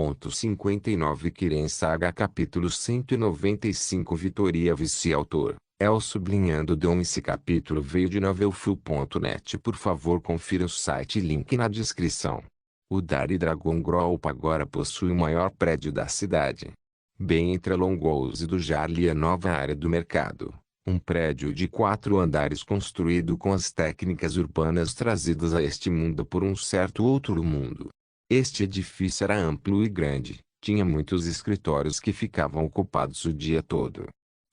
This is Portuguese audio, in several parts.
0.59 Kiren Saga Capítulo 195 Vitória Vici Autor El sublinhando Dom. Esse capítulo veio de novelfull.net. Por favor confira o site, link na descrição. O Dari Dragon Group agora possui o maior prédio da cidade. Bem entre a Longouse do Jarle e a nova área do mercado. Um prédio de 4 andares construído com as técnicas urbanas trazidas a este mundo por um certo outro mundo. Este edifício era amplo e grande, tinha muitos escritórios que ficavam ocupados o dia todo.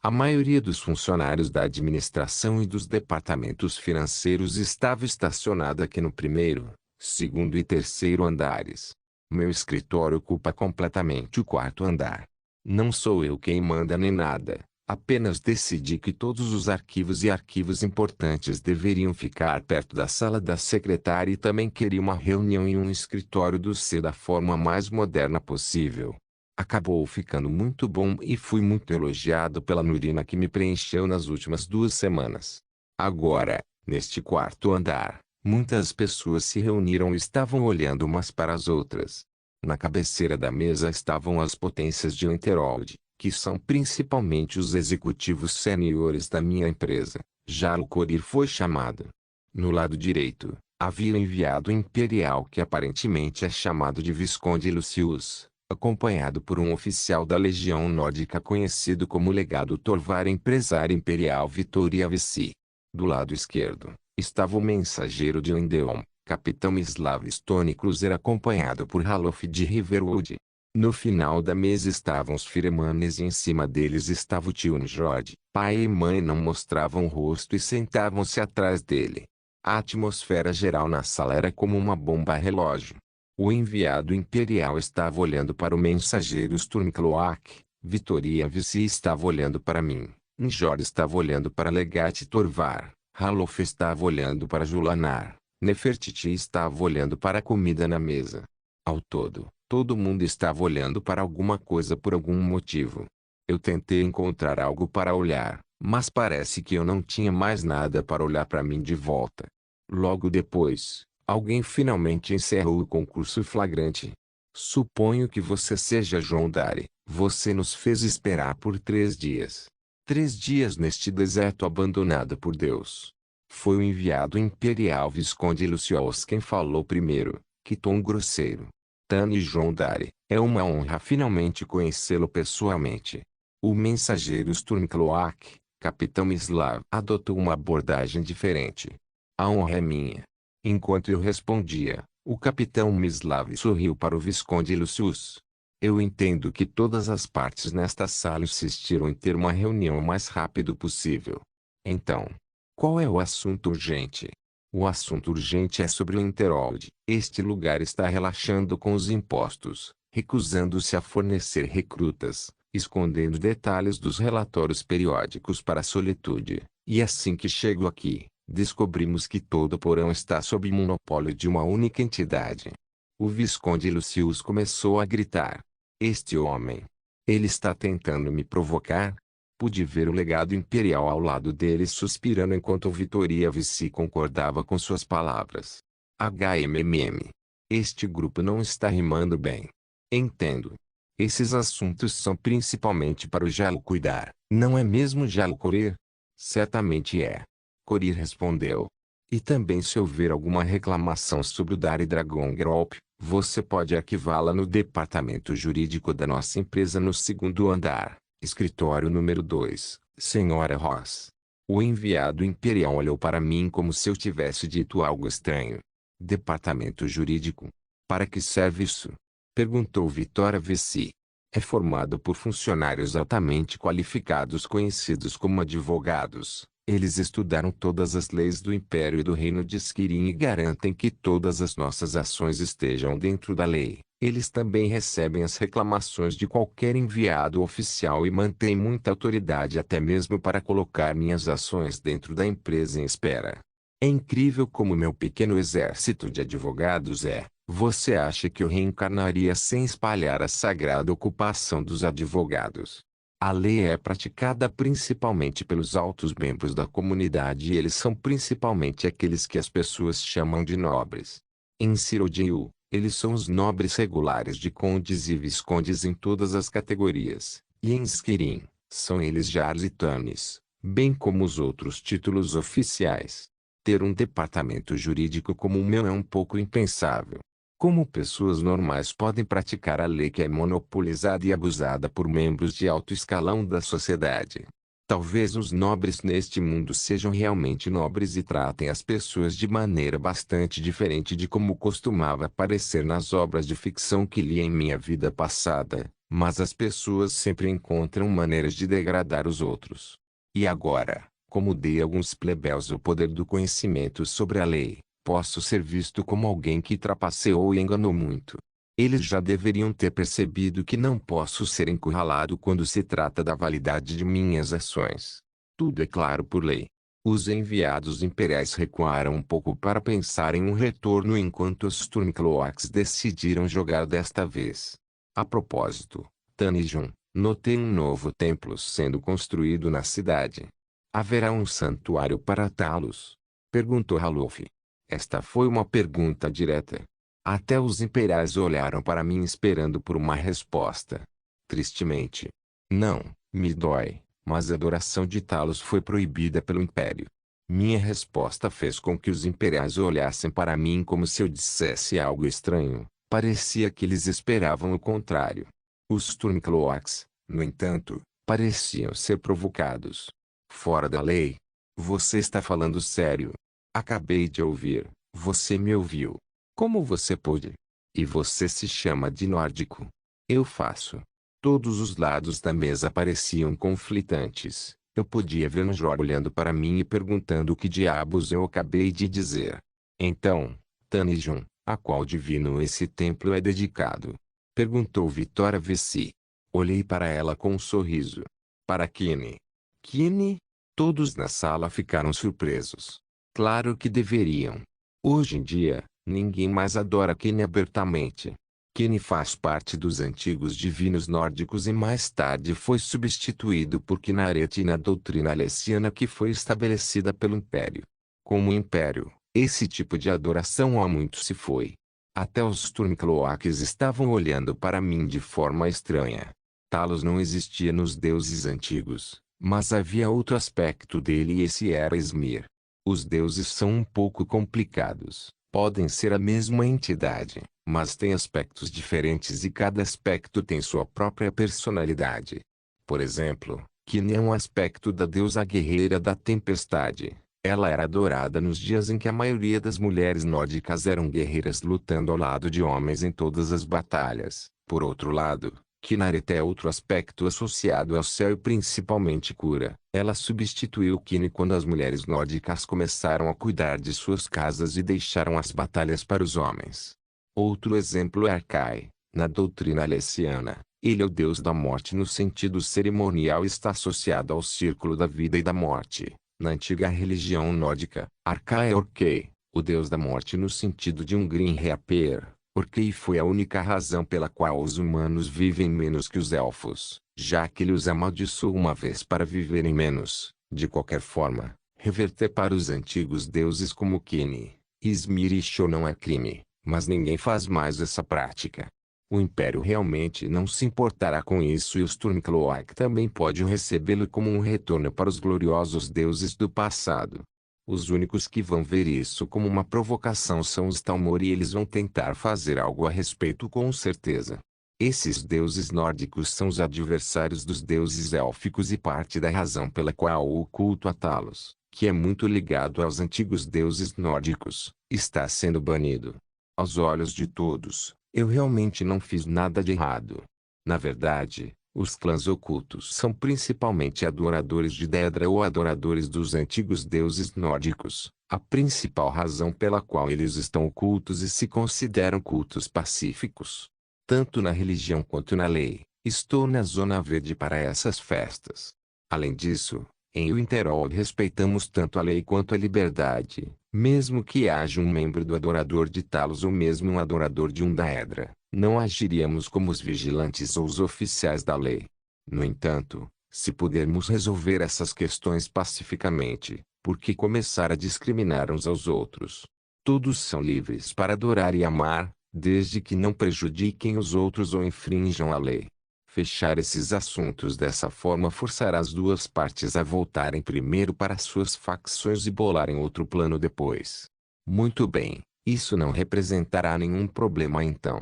A maioria dos funcionários da administração e dos departamentos financeiros estava estacionada aqui no primeiro, segundo e terceiro andares. Meu escritório ocupa completamente o quarto andar. Não sou eu quem manda nem nada. Apenas decidi que todos os arquivos e arquivos importantes deveriam ficar perto da sala da secretária e também queria uma reunião em um escritório do C da forma mais moderna possível. Acabou ficando muito bom e fui muito elogiado pela Nurina que me preencheu nas últimas 2 semanas. Agora, neste quarto andar, muitas pessoas se reuniram e estavam olhando umas para as outras. Na cabeceira da mesa estavam as potências de Enterold, que são principalmente os executivos seniores da minha empresa. Já o Corir foi chamado. No lado direito, havia o enviado imperial que aparentemente é chamado de Visconde Lucius, acompanhado por um oficial da Legião Nórdica conhecido como Legado Torvar Empresário Imperial Vitória Vici. Do lado esquerdo, estava o mensageiro de Lindeon, Capitão Slav Stone Cruiser acompanhado por Halof de Riverwood. No final da mesa estavam os Firemanes e em cima deles estava o tio Njord. Pai e mãe não mostravam o rosto e sentavam-se atrás dele. A atmosfera geral na sala era como uma bomba relógio. O enviado imperial estava olhando para o mensageiro Stormcloak, Vitória Vici estava olhando para mim, Njord estava olhando para Legate Torvar, Halof estava olhando para Julanar, Nefertiti estava olhando para a comida na mesa. Ao todo, todo mundo estava olhando para alguma coisa por algum motivo. Eu tentei encontrar algo para olhar, mas parece que eu não tinha mais nada para olhar para mim de volta. Logo depois, alguém finalmente encerrou o concurso flagrante. Suponho que você seja João Dari. Você nos fez esperar por 3 dias. 3 dias neste deserto abandonado por Deus. Foi o enviado imperial Visconde Lucius quem falou primeiro. Que tom grosseiro. Tani João Dari, é uma honra finalmente conhecê-lo pessoalmente. O mensageiro Stormcloak, Capitão Slav, adotou uma abordagem diferente. A honra é minha. Enquanto eu respondia, o Capitão Mislav sorriu para o Visconde Lucius. Eu entendo que todas as partes nesta sala insistiram em ter uma reunião o mais rápido possível. Então, qual é o assunto urgente? O assunto urgente é sobre o Enterold. Este lugar está relaxando com os impostos, recusando-se a fornecer recrutas, escondendo detalhes dos relatórios periódicos para a solitude. E assim que chego aqui, descobrimos que todo o porão está sob monopólio de uma única entidade. O Visconde Lucius começou a gritar. Este homem. Ele está tentando me provocar? Pude ver o Legado Imperial ao lado dele suspirando enquanto Vitória Vici concordava com suas palavras. HMMM. Este grupo não está rimando bem. Entendo. Esses assuntos são principalmente para o Jalo cuidar, não é mesmo Jalo Corir? Certamente é. Corir respondeu. E também se houver alguma reclamação sobre o Dari Dragon Group, você pode arquivá-la no departamento jurídico da nossa empresa no 2º andar. Escritório número 2, Senhora Ross. O enviado imperial olhou para mim como se eu tivesse dito algo estranho. Departamento jurídico? Para que serve isso? Perguntou Vitória Vici. É formado por funcionários altamente qualificados conhecidos como advogados. Eles estudaram todas as leis do Império e do Reino de Skirin e garantem que todas as nossas ações estejam dentro da lei. Eles também recebem as reclamações de qualquer enviado oficial e mantêm muita autoridade até mesmo para colocar minhas ações dentro da empresa em espera. É incrível como meu pequeno exército de advogados é. Você acha que eu reencarnaria sem espalhar a sagrada ocupação dos advogados? A lei é praticada principalmente pelos altos membros da comunidade e eles são principalmente aqueles que as pessoas chamam de nobres. Em Cirodeil, Eles são os nobres regulares de condes e viscondes em todas as categorias, e em Skyrim, são eles jarls e thanes, bem como os outros títulos oficiais. Ter um departamento jurídico como o meu é um pouco impensável. Como pessoas normais podem praticar a lei que é monopolizada e abusada por membros de alto escalão da sociedade? Talvez os nobres neste mundo sejam realmente nobres e tratem as pessoas de maneira bastante diferente de como costumava parecer nas obras de ficção que li em minha vida passada, mas as pessoas sempre encontram maneiras de degradar os outros. E agora, como dei a alguns plebeus o poder do conhecimento sobre a lei, posso ser visto como alguém que trapaceou e enganou muito. Eles já deveriam ter percebido que não posso ser encurralado quando se trata da validade de minhas ações. Tudo é claro por lei. Os enviados imperiais recuaram um pouco para pensar em um retorno enquanto os Stormcloaks decidiram jogar desta vez. A propósito, Tanijun, notei um novo templo sendo construído na cidade. Haverá um santuário para Talos? Perguntou Haluf. Esta foi uma pergunta direta. Até os imperiais olharam para mim esperando por uma resposta. Tristemente. Não, me dói, mas a adoração de Talos foi proibida pelo Império. Minha resposta fez com que os imperiais olhassem para mim como se eu dissesse algo estranho. Parecia que eles esperavam o contrário. Os Stormcloaks, no entanto, pareciam ser provocados. Fora da lei? Você está falando sério? Acabei de ouvir. Você me ouviu. Como você pôde? E você se chama de nórdico. Eu faço. Todos os lados da mesa pareciam conflitantes. Eu podia ver Njor olhando para mim e perguntando o que diabos eu acabei de dizer. Então, Tanijun, a qual divino esse templo é dedicado? Perguntou Vitória Vessi. Olhei para ela com um sorriso. Para Kine. Kine? Todos na sala ficaram surpresos. Claro que deveriam. Hoje em dia, ninguém mais adora Kine abertamente. Kine faz parte dos antigos divinos nórdicos e mais tarde foi substituído por Kynareth na doutrina alessiana que foi estabelecida pelo Império. Como Império, esse tipo de adoração há muito se foi. Até os Stormcloaks estavam olhando para mim de forma estranha. Talos não existia nos deuses antigos, mas havia outro aspecto dele e esse era Ysmir. Os deuses são um pouco complicados. Podem ser a mesma entidade, mas têm aspectos diferentes e cada aspecto tem sua própria personalidade. Por exemplo, Kine é um aspecto da deusa guerreira da tempestade. Ela era adorada nos dias em que a maioria das mulheres nórdicas eram guerreiras lutando ao lado de homens em todas as batalhas. Por outro lado, Kynareth é outro aspecto associado ao céu e principalmente cura. Ela substituiu Kine quando as mulheres nórdicas começaram a cuidar de suas casas e deixaram as batalhas para os homens. Outro exemplo é Arkai, na doutrina alessiana. Ele é o deus da morte no sentido cerimonial e está associado ao círculo da vida e da morte. Na antiga religião nórdica, Arkai é Orkei, o deus da morte no sentido de um Grim Reaper. Orkei foi a única razão pela qual os humanos vivem menos que os elfos, já que ele os amaldiçoou uma vez para viverem menos. De qualquer forma, reverter para os antigos deuses como Kine, Ysmir e Sho não é crime, mas ninguém faz mais essa prática. O Império realmente não se importará com isso e o Stormcloak também pode recebê-lo como um retorno para os gloriosos deuses do passado. Os únicos que vão ver isso como uma provocação são os Talmor e eles vão tentar fazer algo a respeito com certeza. Esses deuses nórdicos são os adversários dos deuses élficos e parte da razão pela qual o culto a Talos, que é muito ligado aos antigos deuses nórdicos, está sendo banido. Aos olhos de todos, eu realmente não fiz nada de errado. Na verdade, os clãs ocultos são principalmente adoradores de Daedra ou adoradores dos antigos deuses nórdicos, a principal razão pela qual eles estão ocultos e se consideram cultos pacíficos. Tanto na religião quanto na lei, estou na zona verde para essas festas. Além disso, em Winterhold respeitamos tanto a lei quanto a liberdade, mesmo que haja um membro do adorador de Talos ou mesmo um adorador de um Daedra. Não agiríamos como os vigilantes ou os oficiais da lei. No entanto, se pudermos resolver essas questões pacificamente, por que começar a discriminar uns aos outros? Todos são livres para adorar e amar, desde que não prejudiquem os outros ou infrinjam a lei. Fechar esses assuntos dessa forma forçará as duas partes a voltarem primeiro para suas facções e bolarem outro plano depois. Muito bem, isso não representará nenhum problema então.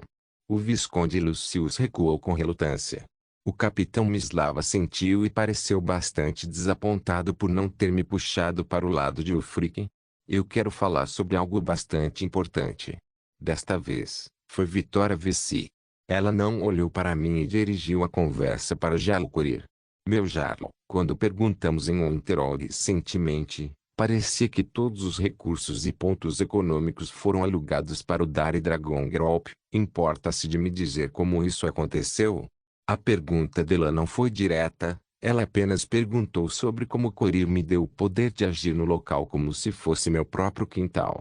O Visconde Lucius recuou com relutância. O capitão Mislava sentiu e pareceu bastante desapontado por não ter me puxado para o lado de Ulfric. Eu quero falar sobre algo bastante importante. Desta vez, foi Vitória Vessi. Ela não olhou para mim e dirigiu a conversa para Jarl Corir. Meu Jarl, quando perguntamos em Winterhold recentemente, parecia que todos os recursos e pontos econômicos foram alugados para o Dar e Dragongrop. Importa-se de me dizer como isso aconteceu? A pergunta dela não foi direta, ela apenas perguntou sobre como Corir me deu o poder de agir no local como se fosse meu próprio quintal.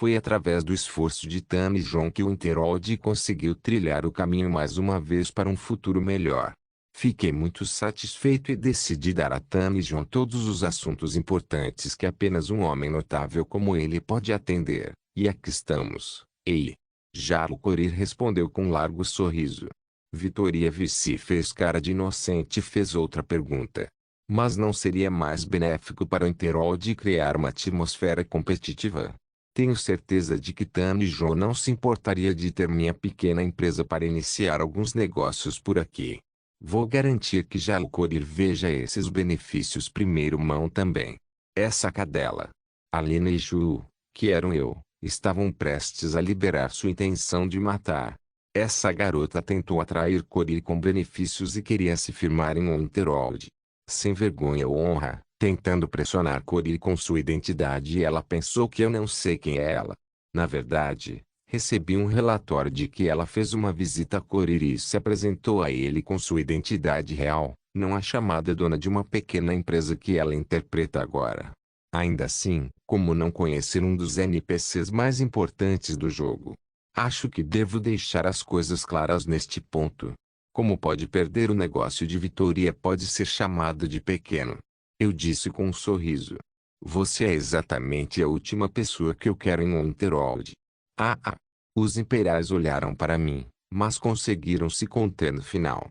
Foi através do esforço de Tamijon que o Winterhold conseguiu trilhar o caminho mais uma vez para um futuro melhor. Fiquei muito satisfeito e decidi dar a Tamijon todos os assuntos importantes que apenas um homem notável como ele pode atender, e aqui estamos. Ei! Jarl Corir respondeu com um largo sorriso. Vitória Vessi fez cara de inocente e fez outra pergunta. Mas não seria mais benéfico para o Winterhold criar uma atmosfera competitiva? Tenho certeza de que Tamijon não se importaria de ter minha pequena empresa para iniciar alguns negócios por aqui. Vou garantir que Jarl Corir veja esses benefícios primeiro mão também. Essa cadela, Alina e Ju, que eram eu, estavam prestes a liberar sua intenção de matar. Essa garota tentou atrair Corir com benefícios e queria se firmar em Winterhold. Sem vergonha ou honra, tentando pressionar Corir com sua identidade e ela pensou que eu não sei quem é ela. Na verdade, recebi um relatório de que ela fez uma visita a Corir e se apresentou a ele com sua identidade real, não a chamada dona de uma pequena empresa que ela interpreta agora. Ainda assim, como não conhecer um dos NPCs mais importantes do jogo, acho que devo deixar as coisas claras neste ponto. Como pode perder o negócio de Vitória pode ser chamado de pequeno. Eu disse com um sorriso. Você é exatamente a última pessoa que eu quero em Winterhold. Ah. Os imperiais olharam para mim, mas conseguiram se conter no final.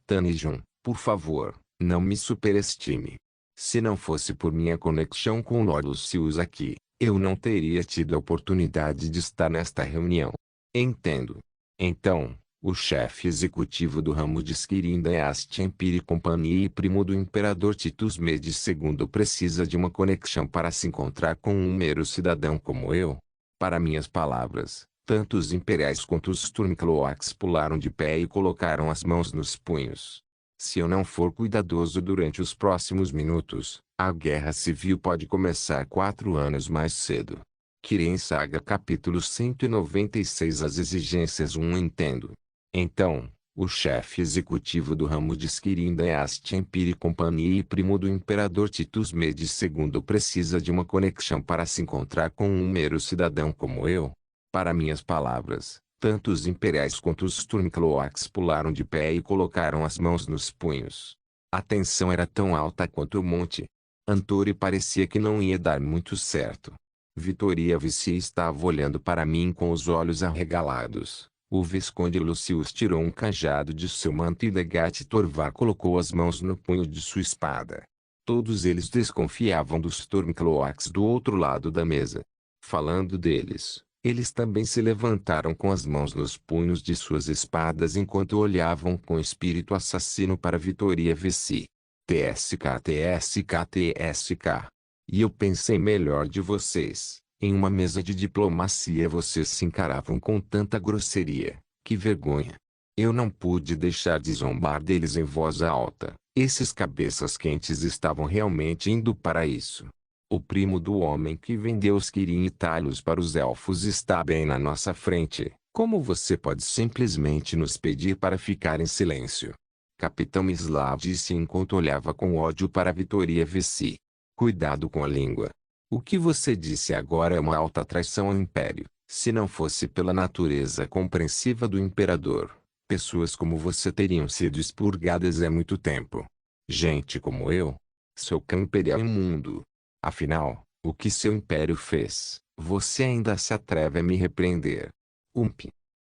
Tamijon, por favor, não me superestime. Se não fosse por minha conexão com Lord Lucius aqui, eu não teria tido a oportunidade de estar nesta reunião. Entendo. Então, o chefe executivo do ramo de Skirinda é Ast Empire Company e primo do imperador Titus Medes II precisa de uma conexão para se encontrar com um mero cidadão como eu? Para minhas palavras, tanto os imperiais quanto os Stormcloaks pularam de pé e colocaram as mãos nos punhos. Se eu não for cuidadoso durante os próximos minutos, a guerra civil pode começar 4 anos mais cedo. Kirin Saga capítulo 196 As exigências Entendo. Então, o chefe executivo do ramo de Skirinda é Ast Empire Company e primo do imperador Titus Medes II precisa de uma conexão para se encontrar com um mero cidadão como eu? Para minhas palavras, tanto os imperiais quanto os Stormcloaks pularam de pé e colocaram as mãos nos punhos. A tensão era tão alta quanto o monte. Antori parecia que não ia dar muito certo. Vitória Vessi estava olhando para mim com os olhos arregalados. O Visconde Lucius tirou um cajado de seu manto e Legate Torvar colocou as mãos no punho de sua espada. Todos eles desconfiavam dos Stormcloaks do outro lado da mesa. Falando deles, eles também se levantaram com as mãos nos punhos de suas espadas enquanto olhavam com espírito assassino para Vitória Vessi. TSK, TSK, TSK. E eu pensei melhor de vocês. Em uma mesa de diplomacia vocês se encaravam com tanta grosseria. Que vergonha. Eu não pude deixar de zombar deles em voz alta. Esses cabeças quentes estavam realmente indo para isso. O primo do homem que vendeu os Kirin e Talos para os elfos está bem na nossa frente. Como você pode simplesmente nos pedir para ficar em silêncio? Capitão Mislav disse enquanto olhava com ódio para Vitória Vessi. Cuidado com a língua. O que você disse agora é uma alta traição ao Império. Se não fosse pela natureza compreensiva do Imperador, pessoas como você teriam sido expurgadas há muito tempo. Gente como eu, seu cão imperial imundo. Afinal, o que seu império fez, você ainda se atreve a me repreender.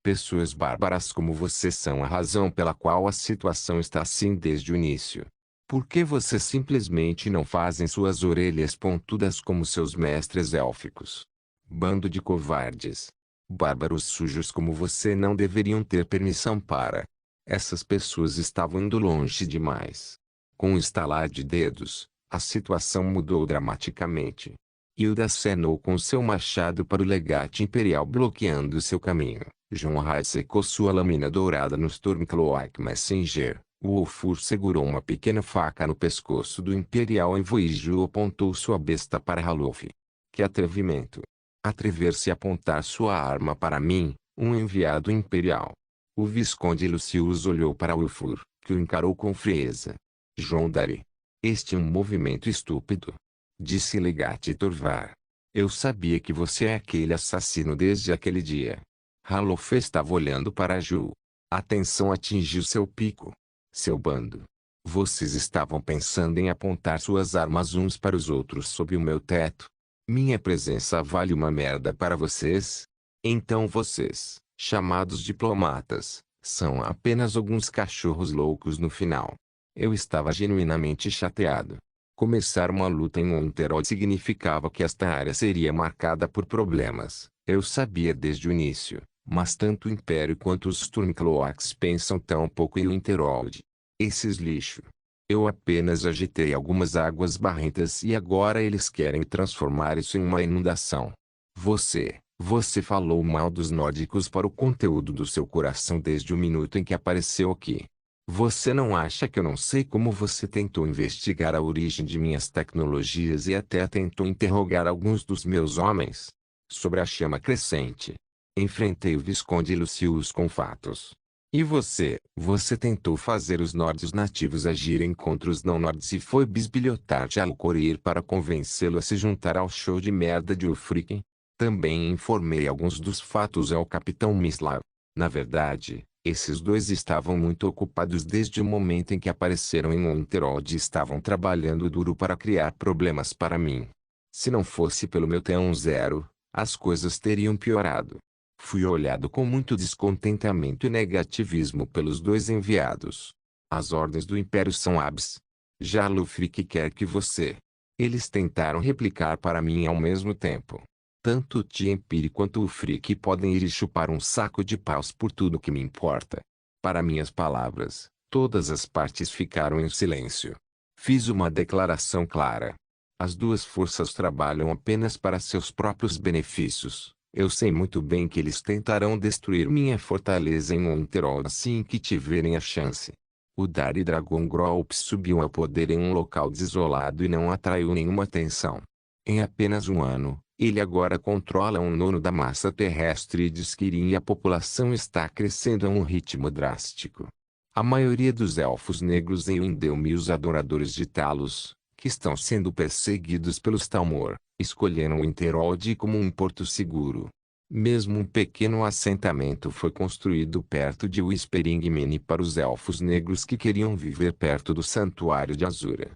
Pessoas bárbaras como você são a razão pela qual a situação está assim desde o início. Por que vocês simplesmente não fazem suas orelhas pontudas como seus mestres élficos? Bando de covardes. Bárbaros sujos como você não deveriam ter permissão para. Essas pessoas estavam indo longe demais. Com um estalar de dedos, a situação mudou dramaticamente. Hilda acenou com seu machado para o legate imperial bloqueando seu caminho. John Hyde secou sua lâmina dourada no Stormcloak Messenger. O Ulfur segurou uma pequena faca no pescoço do Imperial Envoy e Ju apontou sua besta para Halof. Que atrevimento! Atrever-se a apontar sua arma para mim, um enviado imperial. O Visconde Lucius olhou para Ulfur, que o encarou com frieza. Jondare. Este é um movimento estúpido. Disse Legate Torvar. Eu sabia que você é aquele assassino desde aquele dia. Halof estava olhando para Ju. A tensão atingiu seu pico. Seu bando. Vocês estavam pensando em apontar suas armas uns para os outros sob o meu teto? Minha presença vale uma merda para vocês? Então vocês, chamados diplomatas, são apenas alguns cachorros loucos no final. Eu estava genuinamente chateado. Começar uma luta em Winterhold significava que esta área seria marcada por problemas. Eu sabia desde o início, mas tanto o Império quanto os Stormcloaks pensam tão pouco em Winterhold. Esses lixo. Eu apenas agitei algumas águas barrentas e agora eles querem transformar isso em uma inundação. Você falou mal dos nórdicos para o conteúdo do seu coração desde o minuto em que apareceu aqui. Você não acha que eu não sei como você tentou investigar a origem de minhas tecnologias e até tentou interrogar alguns dos meus homens? Sobre a chama crescente. Enfrentei o Visconde Lucius com fatos. E você tentou fazer os nordes nativos agirem contra os não-nordes e foi bisbilhotar Jalcorir para convencê-lo a se juntar ao show de merda de Ulfric? Também informei alguns dos fatos ao Capitão Mislav. Na verdade, esses dois estavam muito ocupados desde o momento em que apareceram em Winterhold e estavam trabalhando duro para criar problemas para mim. Se não fosse pelo meu T10, as coisas teriam piorado. Fui olhado com muito descontentamento e negativismo pelos dois enviados. As ordens do Império são abs. Já Lufric quer que você. Eles tentaram replicar para mim ao mesmo tempo. Tanto o Tiempiri quanto o Frick podem ir e chupar um saco de paus por tudo que me importa. Para minhas palavras, todas as partes ficaram em silêncio. Fiz uma declaração clara. As duas forças trabalham apenas para seus próprios benefícios. Eu sei muito bem que eles tentarão destruir minha fortaleza em Winterhold assim que tiverem a chance. O Dari Dragon Grolp subiu ao poder em um local desolado e não atraiu nenhuma atenção. Em apenas um ano, ele agora controla 1/9 da massa terrestre de Skirin e a população está crescendo a um ritmo drástico. A maioria dos elfos negros em Windhelm e os adoradores de Talos, que estão sendo perseguidos pelos Talmor, escolheram Winterhold como um porto seguro. Mesmo um pequeno assentamento foi construído perto de Whispering Mine para os elfos negros que queriam viver perto do Santuário de Azura.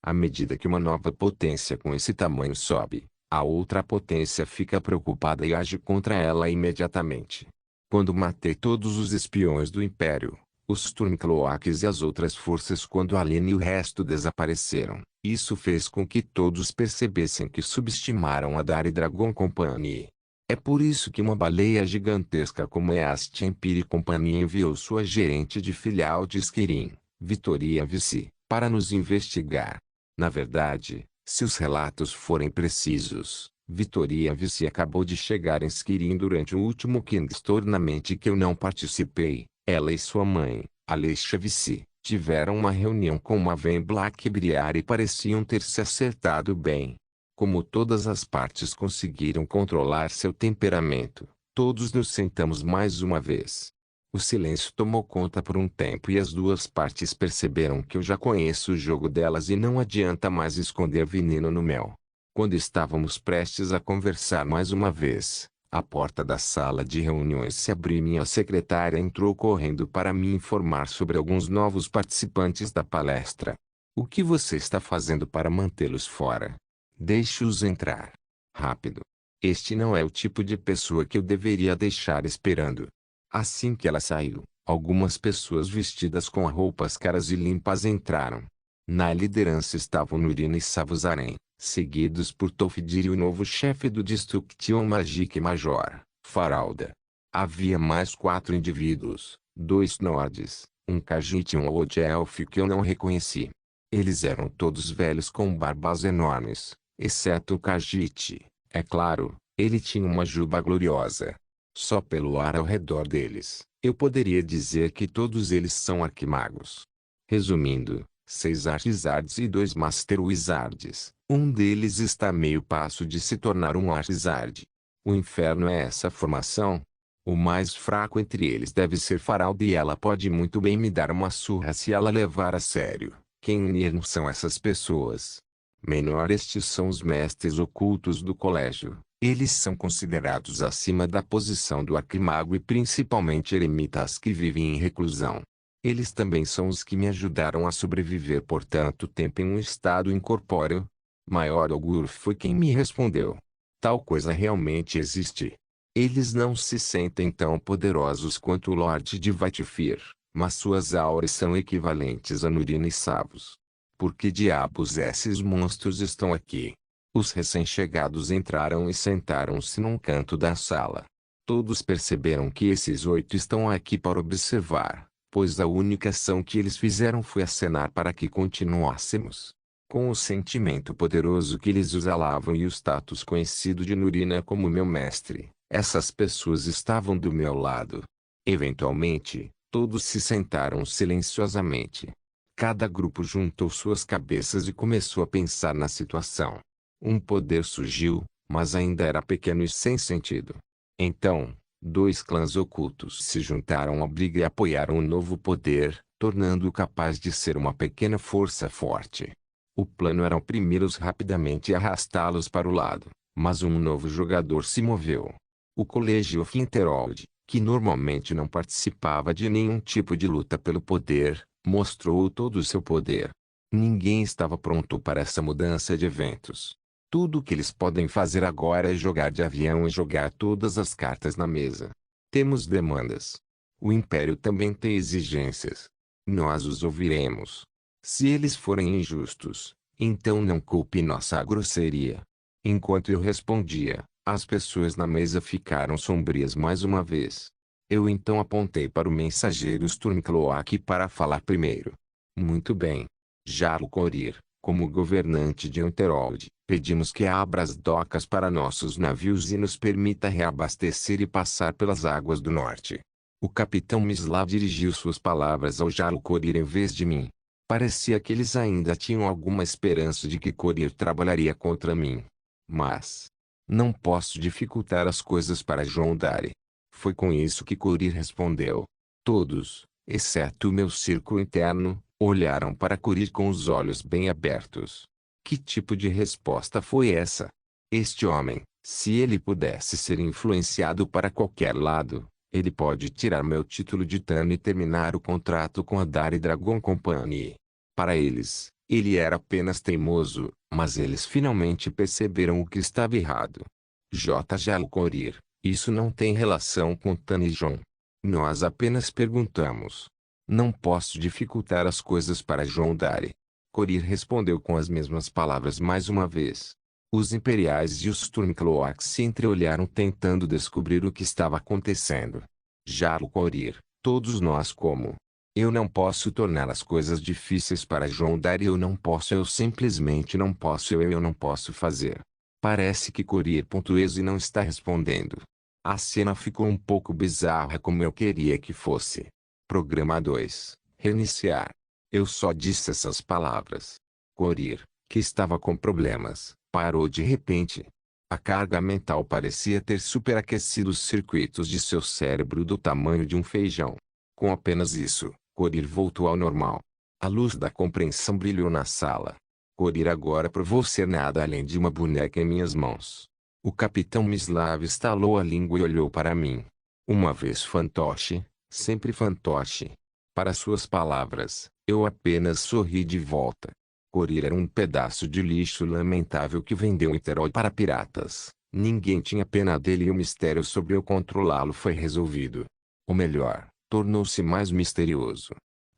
À medida que uma nova potência com esse tamanho sobe, a outra potência fica preocupada e age contra ela imediatamente. Quando matei todos os espiões do Império, os Stormcloaks e as outras forças quando Alien e o resto desapareceram, isso fez com que todos percebessem que subestimaram a Dari Dragon Company. É por isso que uma baleia gigantesca como a Stiempiri Company enviou sua gerente de filial de Skirin, Vitoria Vici, para nos investigar. Na verdade, se os relatos forem precisos, Vitoria Vici acabou de chegar em Skirin durante o último King's Tournament que eu não participei. Ela e sua mãe, Alessia Vici, tiveram uma reunião com Maven Blackbriar e pareciam ter se acertado bem. Como todas as partes conseguiram controlar seu temperamento, todos nos sentamos mais uma vez. O silêncio tomou conta por um tempo e as duas partes perceberam que eu já conheço o jogo delas e não adianta mais esconder veneno no mel. Quando estávamos prestes a conversar mais uma vez, a porta da sala de reuniões se abriu e minha secretária entrou correndo para me informar sobre alguns novos participantes da palestra. O que você está fazendo para mantê-los fora? Deixe-os entrar. Rápido. Este não é o tipo de pessoa que eu deveria deixar esperando. Assim que ela saiu, algumas pessoas vestidas com roupas caras e limpas entraram. Na liderança estavam Nurina e Savuzarem, seguidos por Tofdir e o novo chefe do Destruction Magic Major, Faralda. Havia mais 4 indivíduos, 2 Nords, um Khajiit e um Old Elf que eu não reconheci. Eles eram todos velhos com barbas enormes, exceto o Khajiit. É claro, ele tinha uma juba gloriosa. Só pelo ar ao redor deles, eu poderia dizer que todos eles são arquimagos. Resumindo, 6 Archizards e 2 Master Wizards. Um deles está a meio passo de se tornar um Archizard. O inferno é essa formação? O mais fraco entre eles deve ser Faralda e ela pode muito bem me dar uma surra se ela levar a sério. Quem são essas pessoas? Menor, estes são os mestres ocultos do colégio. Eles são considerados acima da posição do arquimago e principalmente eremitas que vivem em reclusão. Eles também são os que me ajudaram a sobreviver por tanto tempo em um estado incorpóreo. Maior Augur foi quem me respondeu. Tal coisa realmente existe. Eles não se sentem tão poderosos quanto o Lorde de Vaitfir, mas suas auras são equivalentes a Nurina e Savos. Por que diabos esses monstros estão aqui? Os recém-chegados entraram e sentaram-se num canto da sala. Todos perceberam que esses 8 estão aqui para observar, pois a única ação que eles fizeram foi acenar para que continuássemos. Com o sentimento poderoso que eles exalavam e o status conhecido de Nurina como meu mestre, essas pessoas estavam do meu lado. Eventualmente, todos se sentaram silenciosamente. Cada grupo juntou suas cabeças e começou a pensar na situação. Um poder surgiu, mas ainda era pequeno e sem sentido. Então, 2 clãs ocultos se juntaram à briga e apoiaram o novo poder, tornando-o capaz de ser uma pequena força forte. O plano era oprimir-os rapidamente e arrastá-los para o lado, mas um novo jogador se moveu. O Colégio Finterold, que normalmente não participava de nenhum tipo de luta pelo poder, mostrou todo o seu poder. Ninguém estava pronto para essa mudança de eventos. Tudo o que eles podem fazer agora é jogar de avião e jogar todas as cartas na mesa. Temos demandas. O Império também tem exigências. Nós os ouviremos. Se eles forem injustos, então não culpe nossa grosseria. Enquanto eu respondia, as pessoas na mesa ficaram sombrias mais uma vez. Eu então apontei para o mensageiro Stormcloak para falar primeiro. Muito bem. Jarl Corir, como governante de Unterold, pedimos que abra as docas para nossos navios e nos permita reabastecer e passar pelas águas do norte. O capitão Mislav dirigiu suas palavras ao Jarl Corir em vez de mim. Parecia que eles ainda tinham alguma esperança de que Corir trabalharia contra mim. Mas não posso dificultar as coisas para Jondare. Foi com isso que Corir respondeu. Todos, exceto o meu círculo interno, olharam para Corir com os olhos bem abertos. Que tipo de resposta foi essa? Este homem, se ele pudesse ser influenciado para qualquer lado, ele pode tirar meu título de Tano e terminar o contrato com a Dari Dragon Company. Para eles, ele era apenas teimoso, mas eles finalmente perceberam o que estava errado. J. Jarl Corir, isso não tem relação com Tano e John. Nós apenas perguntamos. Não posso dificultar as coisas para Jondare. Corir respondeu com as mesmas palavras mais uma vez. Os Imperiais e os Stormcloaks se entreolharam tentando descobrir o que estava acontecendo. Jarl Corir, todos nós como? Eu não posso tornar as coisas difíceis para Jondare, eu não posso, eu simplesmente não posso, eu não posso fazer. Parece que Corir.exe não está respondendo. A cena ficou um pouco bizarra como eu queria que fosse. Programa 2. Reiniciar. Eu só disse essas palavras. Corir, que estava com problemas, parou de repente. A carga mental parecia ter superaquecido os circuitos de seu cérebro do tamanho de um feijão. Com apenas isso, Corir voltou ao normal. A luz da compreensão brilhou na sala. Corir agora provou ser nada além de uma boneca em minhas mãos. O capitão Mislav estalou a língua e olhou para mim. Uma vez fantoche, sempre fantoche. Para suas palavras, eu apenas sorri de volta. Corir era um pedaço de lixo lamentável que vendeu Interol para piratas. Ninguém tinha pena dele e o mistério sobre eu controlá-lo foi resolvido. Ou melhor, tornou-se mais misterioso.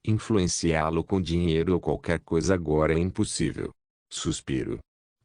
Influenciá-lo com dinheiro ou qualquer coisa agora é impossível. Suspiro.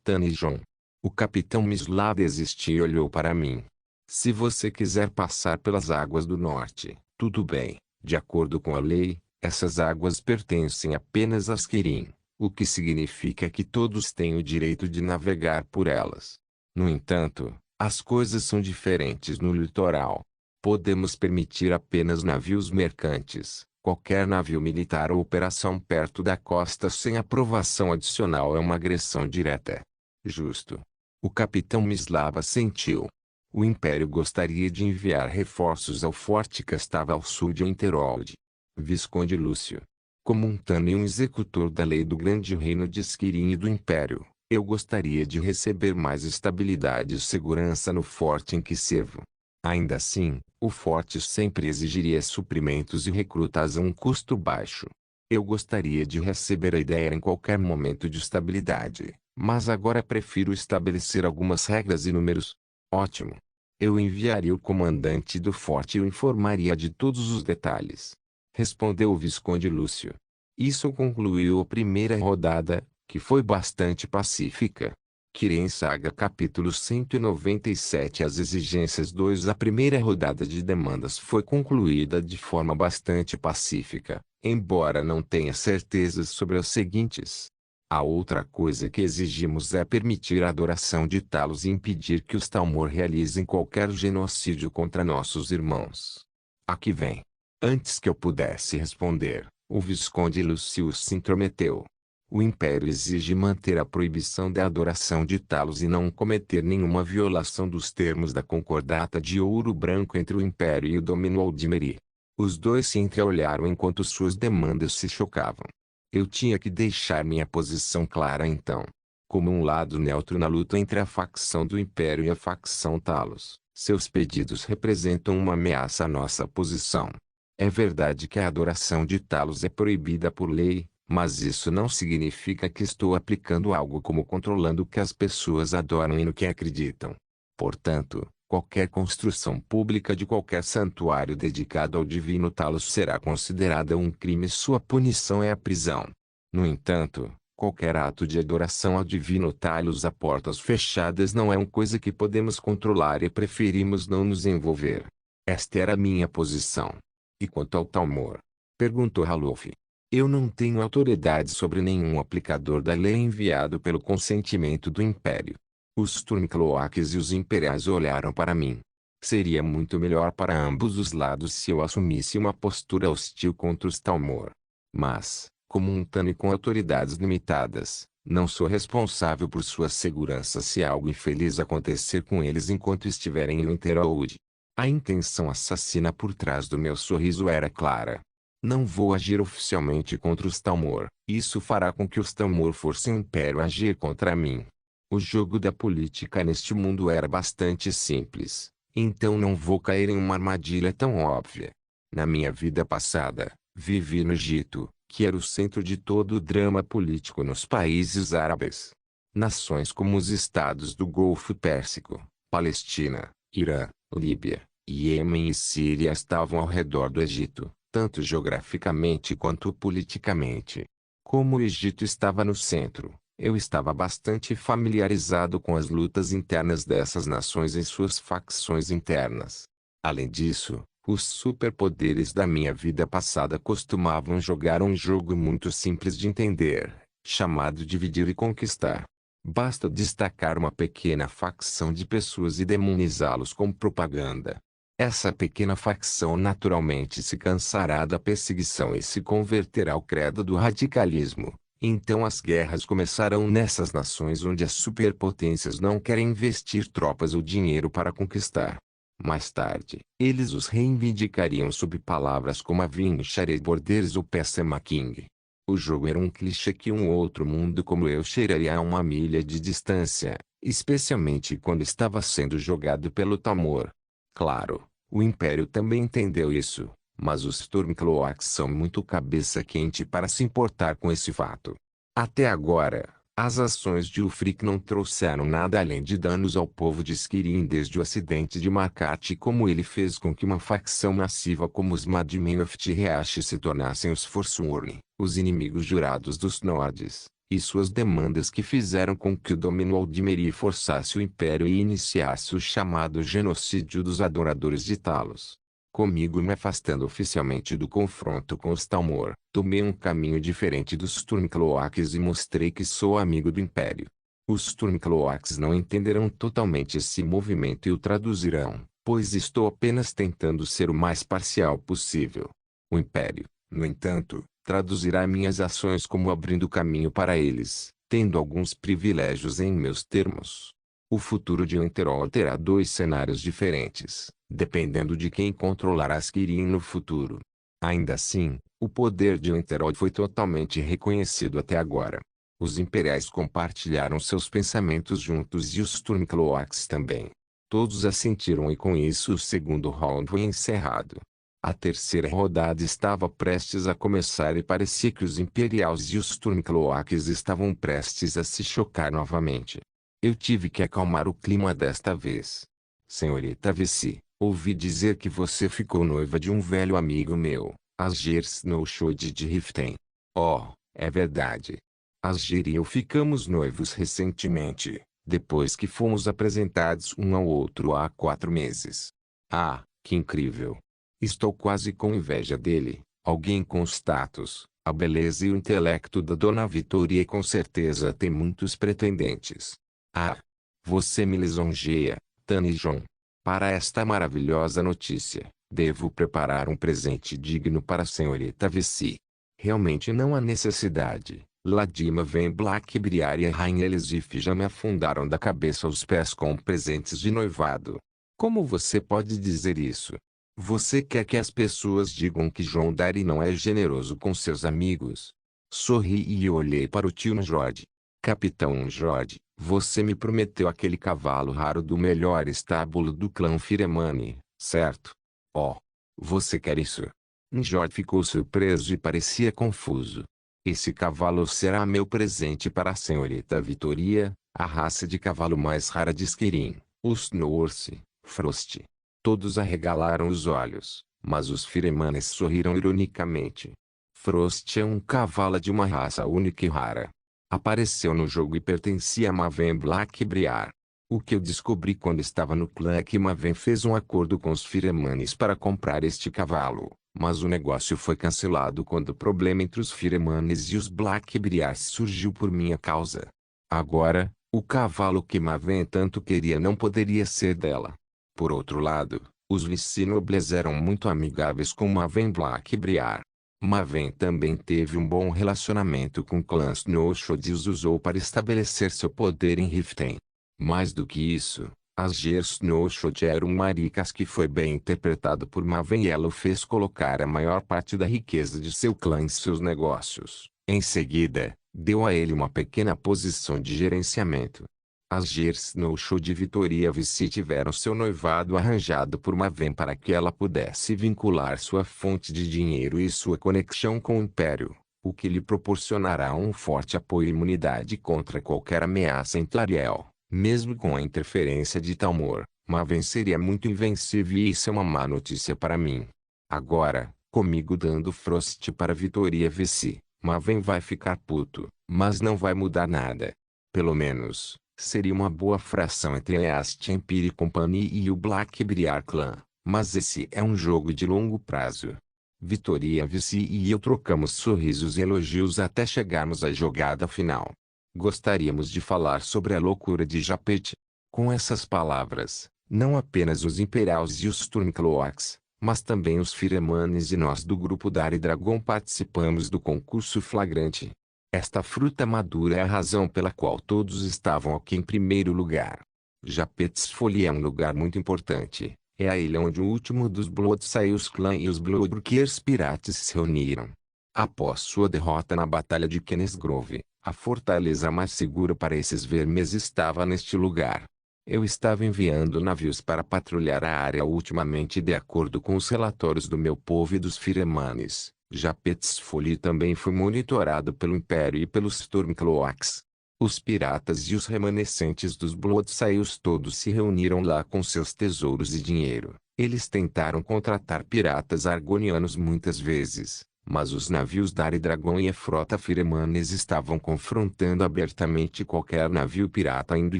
Tanijon. O capitão Mislav desistiu e olhou para mim. Se você quiser passar pelas águas do norte, tudo bem. De acordo com a lei, essas águas pertencem apenas às Kirin, o que significa que todos têm o direito de navegar por elas. No entanto, as coisas são diferentes no litoral. Podemos permitir apenas navios mercantes. Qualquer navio militar ou operação perto da costa sem aprovação adicional é uma agressão direta. Justo. O capitão Mislava sentiu. O Império gostaria de enviar reforços ao forte que estava ao sul de Winterhold. Visconde Lúcio. Como um Tano e um executor da lei do grande reino de Skirin e do Império, eu gostaria de receber mais estabilidade e segurança no forte em que servo. Ainda assim, o forte sempre exigiria suprimentos e recrutas a um custo baixo. Eu gostaria de receber a ideia em qualquer momento de estabilidade, mas agora prefiro estabelecer algumas regras e números. Ótimo. Eu enviaria o comandante do forte e o informaria de todos os detalhes. Respondeu o Visconde Lúcio. Isso concluiu a primeira rodada, que foi bastante pacífica. Kirin Saga capítulo 197 As exigências 2 A primeira rodada de demandas foi concluída de forma bastante pacífica, embora não tenha certezas sobre as seguintes. A outra coisa que exigimos é permitir a adoração de Talos e impedir que os Talmor realizem qualquer genocídio contra nossos irmãos. Aqui vem. Antes que eu pudesse responder, o Visconde Lucius se intrometeu. O Império exige manter a proibição da adoração de Talos e não cometer nenhuma violação dos termos da concordata de ouro branco entre o Império e o Domino Aldmeri. Os dois se entreolharam enquanto suas demandas se chocavam. Eu tinha que deixar minha posição clara então. Como um lado neutro na luta entre a facção do Império e a facção Talos, seus pedidos representam uma ameaça à nossa posição. É verdade que a adoração de Talos é proibida por lei, mas isso não significa que estou aplicando algo como controlando o que as pessoas adoram e no que acreditam. Portanto, qualquer construção pública de qualquer santuário dedicado ao divino Talos será considerada um crime e sua punição é a prisão. No entanto, qualquer ato de adoração ao divino Talos a portas fechadas não é uma coisa que podemos controlar e preferimos não nos envolver. Esta era a minha posição. E quanto ao Talmor? Perguntou Ralof. Eu não tenho autoridade sobre nenhum aplicador da lei enviado pelo consentimento do Império. Os Stormcloaks e os Imperiais olharam para mim. Seria muito melhor para ambos os lados se eu assumisse uma postura hostil contra os Talmor. Mas, como um Tani com autoridades limitadas, não sou responsável por sua segurança se algo infeliz acontecer com eles enquanto estiverem em Winterhold. A intenção assassina por trás do meu sorriso era clara. Não vou agir oficialmente contra os Talmor. Isso fará com que os Talmor forcem o Império a agir contra mim. O jogo da política neste mundo era bastante simples, então não vou cair em uma armadilha tão óbvia. Na minha vida passada, vivi no Egito, que era o centro de todo o drama político nos países árabes. Nações como os estados do Golfo Pérsico, Palestina, Irã, Líbia, Iêmen e Síria estavam ao redor do Egito, tanto geograficamente quanto politicamente. Como o Egito estava no centro, eu estava bastante familiarizado com as lutas internas dessas nações em suas facções internas. Além disso, os superpoderes da minha vida passada costumavam jogar um jogo muito simples de entender, chamado dividir e conquistar. Basta destacar uma pequena facção de pessoas e demonizá-los com propaganda. Essa pequena facção naturalmente se cansará da perseguição e se converterá ao credo do radicalismo. Então as guerras começarão nessas nações onde as superpotências não querem investir tropas ou dinheiro para conquistar. Mais tarde, eles os reivindicariam sob palavras como Avinchare Borders ou Pessema King. O jogo era um clichê que um outro mundo como eu cheiraria a uma milha de distância, especialmente quando estava sendo jogado pelo Talmor. Claro, o Império também entendeu isso, mas os Stormcloaks são muito cabeça quente para se importar com esse fato. Até agora, As ações de Ulfric não trouxeram nada além de danos ao povo de Skyrim desde o acidente de Markarth, como ele fez com que uma facção massiva como os Madmen of Tirash se tornassem os Forsworn, os inimigos jurados dos Nords, e suas demandas que fizeram com que o domínio Aldmeri forçasse o Império e iniciasse o chamado genocídio dos adoradores de Talos. Comigo me afastando oficialmente do confronto com os Talmor, tomei um caminho diferente dos Stormcloaks e mostrei que sou amigo do Império. Os Stormcloaks não entenderão totalmente esse movimento e o traduzirão, pois estou apenas tentando ser o mais parcial possível. O Império, no entanto, traduzirá minhas ações como abrindo caminho para eles, tendo alguns privilégios em meus termos. O futuro de Winterhold terá dois cenários diferentes, dependendo de quem controlará Skyrim no futuro. Ainda assim, o poder de Winterhold foi totalmente reconhecido até agora. Os Imperiais compartilharam seus pensamentos juntos e os Stormcloaks também. Todos assentiram e com isso o segundo round foi encerrado. A terceira rodada estava prestes a começar e parecia que os Imperiais e os Stormcloaks estavam prestes a se chocar novamente. Eu tive que acalmar o clima desta vez. Senhorita Vici, ouvi dizer que você ficou noiva de um velho amigo meu, Asger Snowshoed de Riften. Oh, é verdade. Asger e eu ficamos noivos recentemente, depois que fomos apresentados um ao outro há 4 meses. Ah, que incrível. Estou quase com inveja dele, alguém com status, a beleza e o intelecto da Dona Vitoria com certeza tem muitos pretendentes. Ah! Você me lisonjeia, Tanijon. Para esta maravilhosa notícia, devo preparar um presente digno para a senhorita Vici. Realmente não há necessidade. Ladima Van Blackbriar e a Rainha Elisif já me afundaram da cabeça aos pés com presentes de noivado. Como você pode dizer isso? Você quer que as pessoas digam que John Darry não é generoso com seus amigos? Sorri e olhei para o tio Njord. Capitão Njord, você me prometeu aquele cavalo raro do melhor estábulo do clã Firemani, certo? Oh, você quer isso? Njord ficou surpreso e parecia confuso. Esse cavalo será meu presente para a senhorita Vitoria, a raça de cavalo mais rara de Skyrim, os Norse, Frost. Todos arregalaram os olhos, mas os Firemanes sorriram ironicamente. Frost é um cavalo de uma raça única e rara. Apareceu no jogo e pertencia a Maven Blackbriar. O que eu descobri quando estava no clã é que Maven fez um acordo com os Firemanes para comprar este cavalo, mas o negócio foi cancelado quando o problema entre os Firemanes e os Blackbriars surgiu por minha causa. Agora, o cavalo que Maven tanto queria não poderia ser dela. Por outro lado, os Lycinobles eram muito amigáveis com Maven Blackbriar. Maven também teve um bom relacionamento com o clã Snowshoed e os usou para estabelecer seu poder em Riften. Mais do que isso, Asger Snowshoed era um maricas que foi bem interpretado por Maven e ela o fez colocar a maior parte da riqueza de seu clã em seus negócios. Em seguida, deu a ele uma pequena posição de gerenciamento. Asger Snowshoed e Vitoria Vici tiveram seu noivado arranjado por Maven para que ela pudesse vincular sua fonte de dinheiro e sua conexão com o Império, o que lhe proporcionará um forte apoio e imunidade contra qualquer ameaça em Tlariel. Mesmo com a interferência de Talmor, Maven seria muito invencível e isso é uma má notícia para mim. Agora, comigo dando Frost para Vitoria Vici, Maven vai ficar puto, mas não vai mudar nada. Pelo menos, seria uma boa fração entre a East Empire Company e o Blackbriar Clan, mas esse é um jogo de longo prazo. Vitoria Vici e eu trocamos sorrisos e elogios até chegarmos à jogada final. Gostaríamos de falar sobre a loucura de Japet. Com essas palavras, não apenas os Imperials e os Stormcloaks, mas também os Firemanes e nós do grupo Dari Dragon participamos do concurso flagrante. Esta fruta madura é a razão pela qual todos estavam aqui em primeiro lugar. Japet's Folly é um lugar muito importante. É a ilha onde o último dos Bloodsails Clan e os Bloodbrookers Pirates se reuniram. Após sua derrota na Batalha de Kenneth Grove, a fortaleza mais segura para esses vermes estava neste lugar. Eu estava enviando navios para patrulhar a área ultimamente de acordo com os relatórios do meu povo e dos Firemanes. Japet's Folly também foi monitorado pelo Império e pelos Stormcloaks. Os piratas e os remanescentes dos Bloodsails todos se reuniram lá com seus tesouros e dinheiro. Eles tentaram contratar piratas argonianos muitas vezes, mas os navios Dari Dragon e a frota Firemanes estavam confrontando abertamente qualquer navio pirata indo e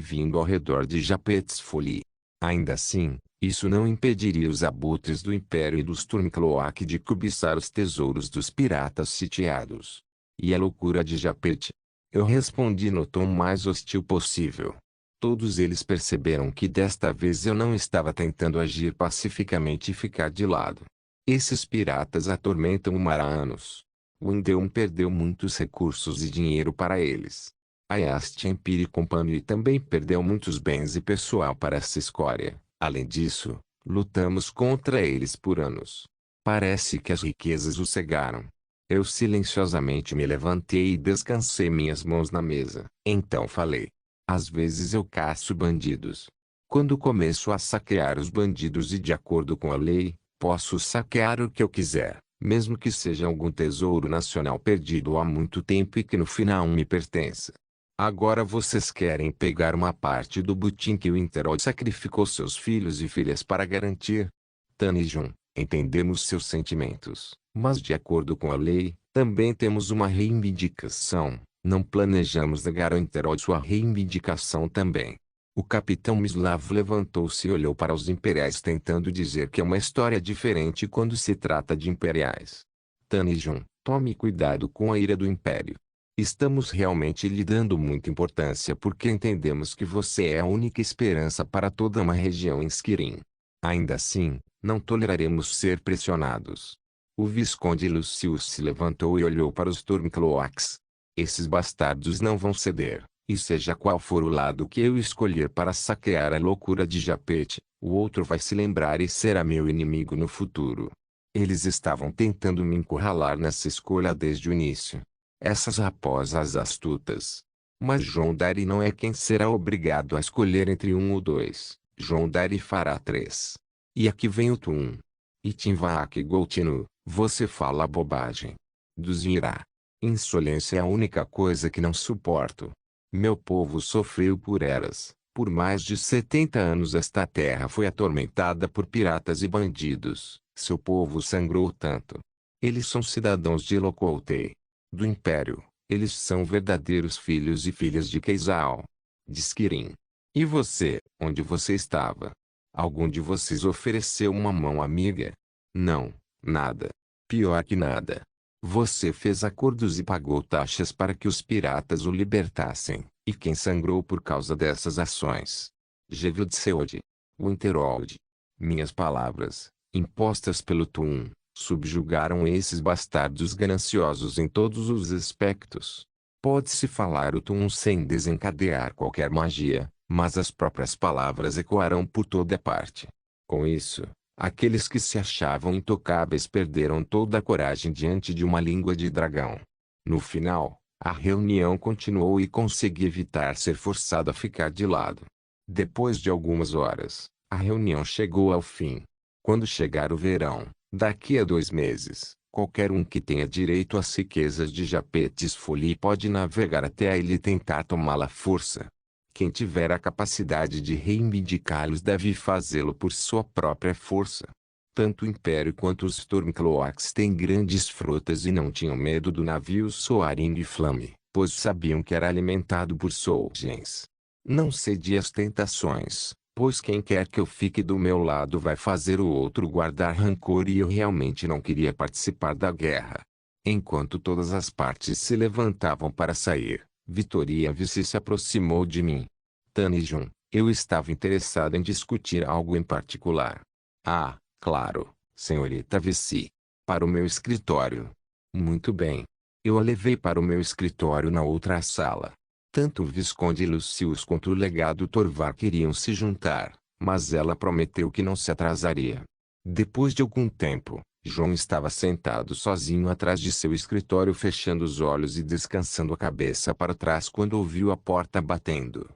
vindo ao redor de Japet's Folly. Ainda assim, isso não impediria os abutres do Império e dos Stormcloak de cobiçar os tesouros dos piratas sitiados. E a loucura de Japet? Eu respondi no tom mais hostil possível. Todos eles perceberam que desta vez eu não estava tentando agir pacificamente e ficar de lado. Esses piratas atormentam o mar há anos. O Endeum perdeu muitos recursos e dinheiro para eles. A East Empire Company também perdeu muitos bens e pessoal para essa escória. Além disso, lutamos contra eles por anos. Parece que as riquezas os cegaram. Eu silenciosamente me levantei e descansei minhas mãos na mesa. Então falei. Às vezes eu caço bandidos. Quando começo a saquear os bandidos e de acordo com a lei, posso saquear o que eu quiser, mesmo que seja algum tesouro nacional perdido há muito tempo e que no final me pertença. Agora vocês querem pegar uma parte do butim que o Interod sacrificou seus filhos e filhas para garantir? Tan e Jun, entendemos seus sentimentos, mas de acordo com a lei, também temos uma reivindicação. Não planejamos negar ao Interod sua reivindicação também. O capitão Mislav levantou-se e olhou para os imperiais tentando dizer que é uma história diferente quando se trata de imperiais. Tan e Jun, tome cuidado com a ira do Império. Estamos realmente lhe dando muita importância porque entendemos que você é a única esperança para toda uma região em Skirin. Ainda assim, não toleraremos ser pressionados. O Visconde Lucius se levantou e olhou para os Stormcloaks. Esses bastardos não vão ceder, e seja qual for o lado que eu escolher para saquear a loucura de Japet, o outro vai se lembrar e será meu inimigo no futuro. Eles estavam tentando me encurralar nessa escolha desde o início. Essas raposas astutas. Mas João Dari não é quem será obrigado a escolher entre um ou dois. João Dari fará 3. E aqui vem o Tum. Itinvaak Goutinu, você fala bobagem. Duzirá. Insolência é a única coisa que não suporto. Meu povo sofreu por eras. Por mais de 70 anos esta terra foi atormentada por piratas e bandidos. Seu povo sangrou tanto. Eles são cidadãos de Locoutei. Do Império. Eles são verdadeiros filhos e filhas de Keizal. De Skirin. E você, onde você estava? Algum de vocês ofereceu uma mão amiga? Não, nada. Pior que nada. Você fez acordos e pagou taxas para que os piratas o libertassem. E quem sangrou por causa dessas ações? Gevildseod. Winterold. Minhas palavras, impostas pelo Tum, subjugaram esses bastardos gananciosos em todos os aspectos. Pode-se falar o Tum sem desencadear qualquer magia, mas as próprias palavras ecoarão por toda parte. Com isso, aqueles que se achavam intocáveis perderam toda a coragem diante de uma língua de dragão. No final, a reunião continuou e consegui evitar ser forçado a ficar de lado. Depois de algumas horas, a reunião chegou ao fim. Quando chegar o verão, daqui a 2 meses, qualquer um que tenha direito às riquezas de Japet's Folly pode navegar até a ilha e tentar tomá-la à força. Quem tiver a capacidade de reivindicá-los deve fazê-lo por sua própria força. Tanto o Império quanto os Stormcloaks têm grandes frotas e não tinham medo do navio Soaring e Flame, pois sabiam que era alimentado por Solgens. Não cedi às tentações, pois quem quer que eu fique do meu lado vai fazer o outro guardar rancor e eu realmente não queria participar da guerra. Enquanto todas as partes se levantavam para sair, Vitória Vici se aproximou de mim. Tan e Jun, eu estava interessado em discutir algo em particular. Ah, claro, senhorita Vici. Para o meu escritório. Muito bem. Eu a levei para o meu escritório na outra sala. Tanto o Visconde Lucius quanto o legado Torvar queriam se juntar, mas ela prometeu que não se atrasaria. Depois de algum tempo, João estava sentado sozinho atrás de seu escritório fechando os olhos e descansando a cabeça para trás quando ouviu a porta batendo.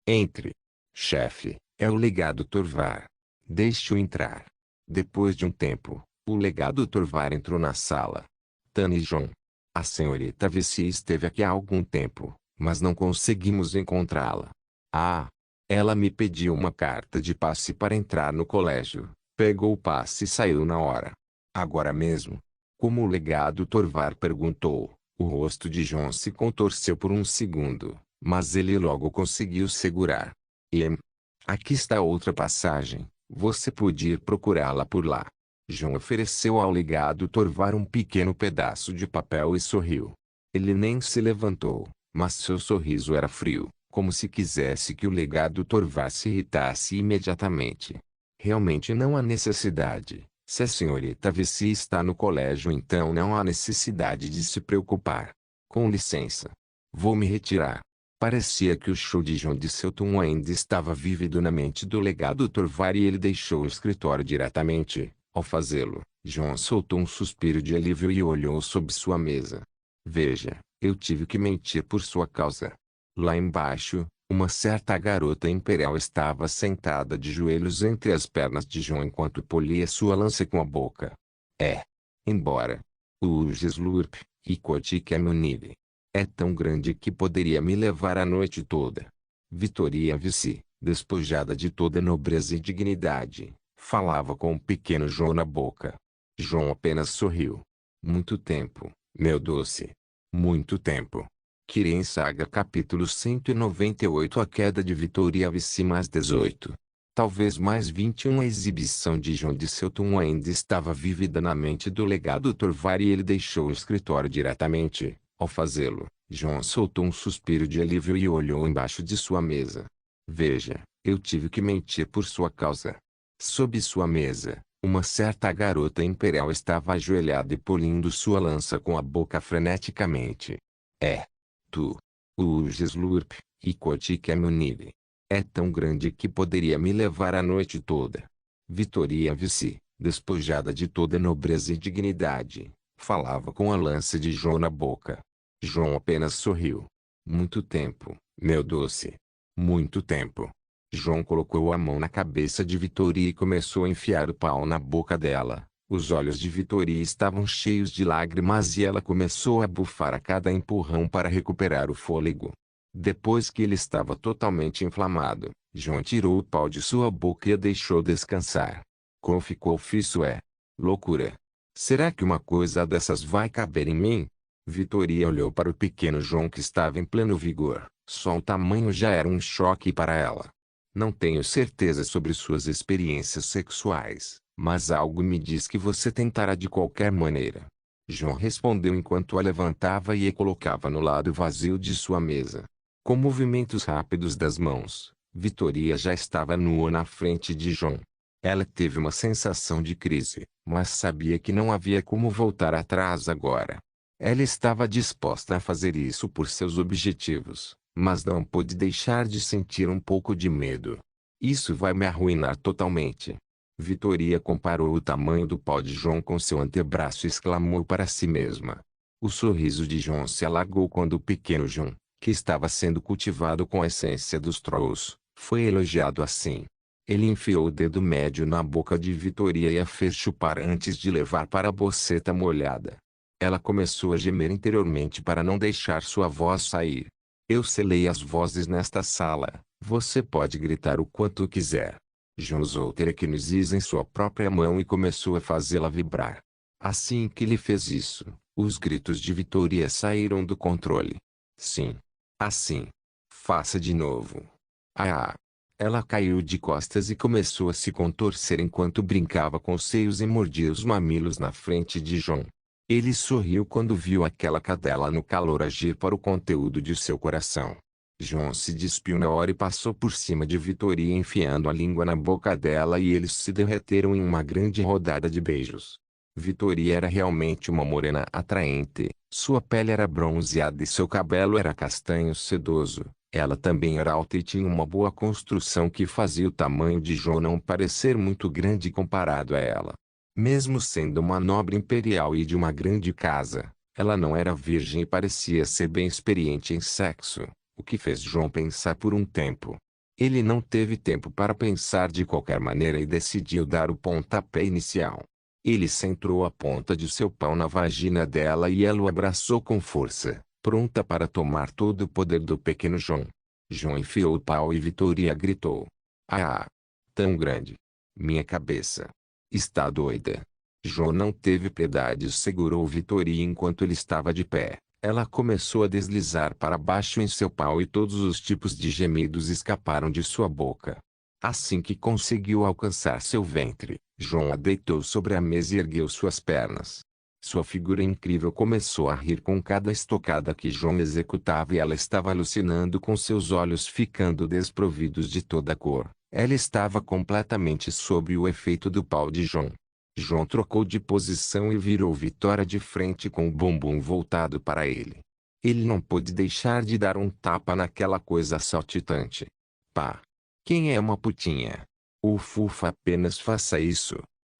Entre. Chefe, é o legado Torvar. Deixe-o entrar. Depois de um tempo, o legado Torvar entrou na sala. Tan e João. A senhorita Vici esteve aqui há algum tempo. mas não conseguimos encontrá-la. Ah! Ela me pediu uma carta de passe para entrar no colégio. Pegou o passe e saiu na hora. Agora mesmo. Como o legado Torvar perguntou, o rosto de John se contorceu por um segundo, mas ele logo conseguiu segurar. Aqui está outra passagem. Você pode ir procurá-la por lá. John ofereceu ao legado Torvar um pequeno pedaço de papel e sorriu. Ele nem se levantou, mas seu sorriso era frio, como se quisesse que o legado Torvar se irritasse imediatamente. Realmente não há necessidade. Se a senhorita Vici está no colégio, então não há necessidade de se preocupar. Com licença. Vou me retirar. Parecia que o show de John de Selton ainda estava vívido na mente do legado Torvar e ele deixou o escritório diretamente. Ao fazê-lo, John soltou um suspiro de alívio e olhou sob sua mesa. Veja, eu tive que mentir por sua causa. Lá embaixo, uma certa garota imperial estava sentada de joelhos entre as pernas de John enquanto polia sua lança com a boca. Embora o Slurp e Kotikamuni é tão grande que poderia me levar a noite toda. Vitoria Vici, despojada de toda nobreza e dignidade, falava com o pequeno John na boca. John apenas sorriu. Muito tempo, meu doce. Muito tempo. Kirin Saga capítulo 198 A queda de Vitoria Vici mais 18. Talvez mais 21 A exibição de John de Selton ainda estava vívida na mente do legado Torvar e ele deixou o escritório diretamente. Ao fazê-lo, John soltou um suspiro de alívio e olhou embaixo de sua mesa. Veja, eu tive que mentir por sua causa. Sob sua mesa, uma certa garota imperial estava ajoelhada e polindo sua lança com a boca freneticamente. Tu. O Slurp, e Kotikamuni. É tão grande que poderia me levar a noite toda. Vitoria Vici, despojada de toda nobreza e dignidade, falava com a lança de John na boca. John apenas sorriu. Muito tempo, meu doce. Muito tempo. John colocou a mão na cabeça de Vitoria e começou a enfiar o pau na boca dela. Os olhos de Vitoria estavam cheios de lágrimas e ela começou a bufar a cada empurrão para recuperar o fôlego. Depois que ele estava totalmente inflamado, John tirou o pau de sua boca e a deixou descansar. Como ficou fisso loucura. Será que uma coisa dessas vai caber em mim? Vitoria olhou para o pequeno John que estava em pleno vigor. Só o tamanho já era um choque para ela. Não tenho certeza sobre suas experiências sexuais, mas algo me diz que você tentará de qualquer maneira. John respondeu enquanto a levantava e a colocava no lado vazio de sua mesa. Com movimentos rápidos das mãos, Vitoria já estava nua na frente de John. Ela teve uma sensação de crise, mas sabia que não havia como voltar atrás agora. Ela estava disposta a fazer isso por seus objetivos, mas não pôde deixar de sentir um pouco de medo. Isso vai me arruinar totalmente. Vitoria comparou o tamanho do pau de John com seu antebraço e exclamou para si mesma. O sorriso de John se alargou quando o pequeno John, que estava sendo cultivado com a essência dos Trolls, foi elogiado assim. Ele enfiou o dedo médio na boca de Vitoria e a fez chupar antes de levar para a boceta molhada. Ela começou a gemer interiormente para não deixar sua voz sair. Eu selei as vozes nesta sala, você pode gritar o quanto quiser. John usou telequinesis em sua própria mão e começou a fazê-la vibrar. Assim que ele fez isso, os gritos de Vitoria saíram do controle. Sim. Assim. Faça de novo. Ela caiu de costas e começou a se contorcer enquanto brincava com os seios e mordia os mamilos na frente de John. Ele sorriu quando viu aquela cadela no calor agir para o conteúdo de seu coração. John se despiu na hora e passou por cima de Vitoria enfiando a língua na boca dela e eles se derreteram em uma grande rodada de beijos. Vitoria era realmente uma morena atraente, sua pele era bronzeada e seu cabelo era castanho sedoso. Ela também era alta e tinha uma boa construção que fazia o tamanho de John não parecer muito grande comparado a ela. Mesmo sendo uma nobre imperial e de uma grande casa, ela não era virgem e parecia ser bem experiente em sexo, o que fez John pensar por um tempo. Ele não teve tempo para pensar de qualquer maneira e decidiu dar o pontapé inicial. Ele centrou a ponta de seu pau na vagina dela e ela o abraçou com força. pronta para tomar todo o poder do pequeno João. João enfiou o pau e Vitória gritou. Ah! Tão grande! Minha cabeça! Está doida! João não teve piedade e segurou Vitória enquanto ele estava de pé. Ela começou a deslizar para baixo em seu pau e todos os tipos de gemidos escaparam de sua boca. Assim que conseguiu alcançar seu ventre, João a deitou sobre a mesa e ergueu suas pernas. Sua figura incrível começou a rir com cada estocada que João executava e ela estava alucinando com seus olhos ficando desprovidos de toda cor. Ela estava completamente sob o efeito do pau de João. João trocou de posição e virou Vitória de frente com o bumbum voltado para ele. Ele não pôde deixar de dar um tapa naquela coisa saltitante. Pá! Quem é uma putinha? Ufufa, apenas faça isso.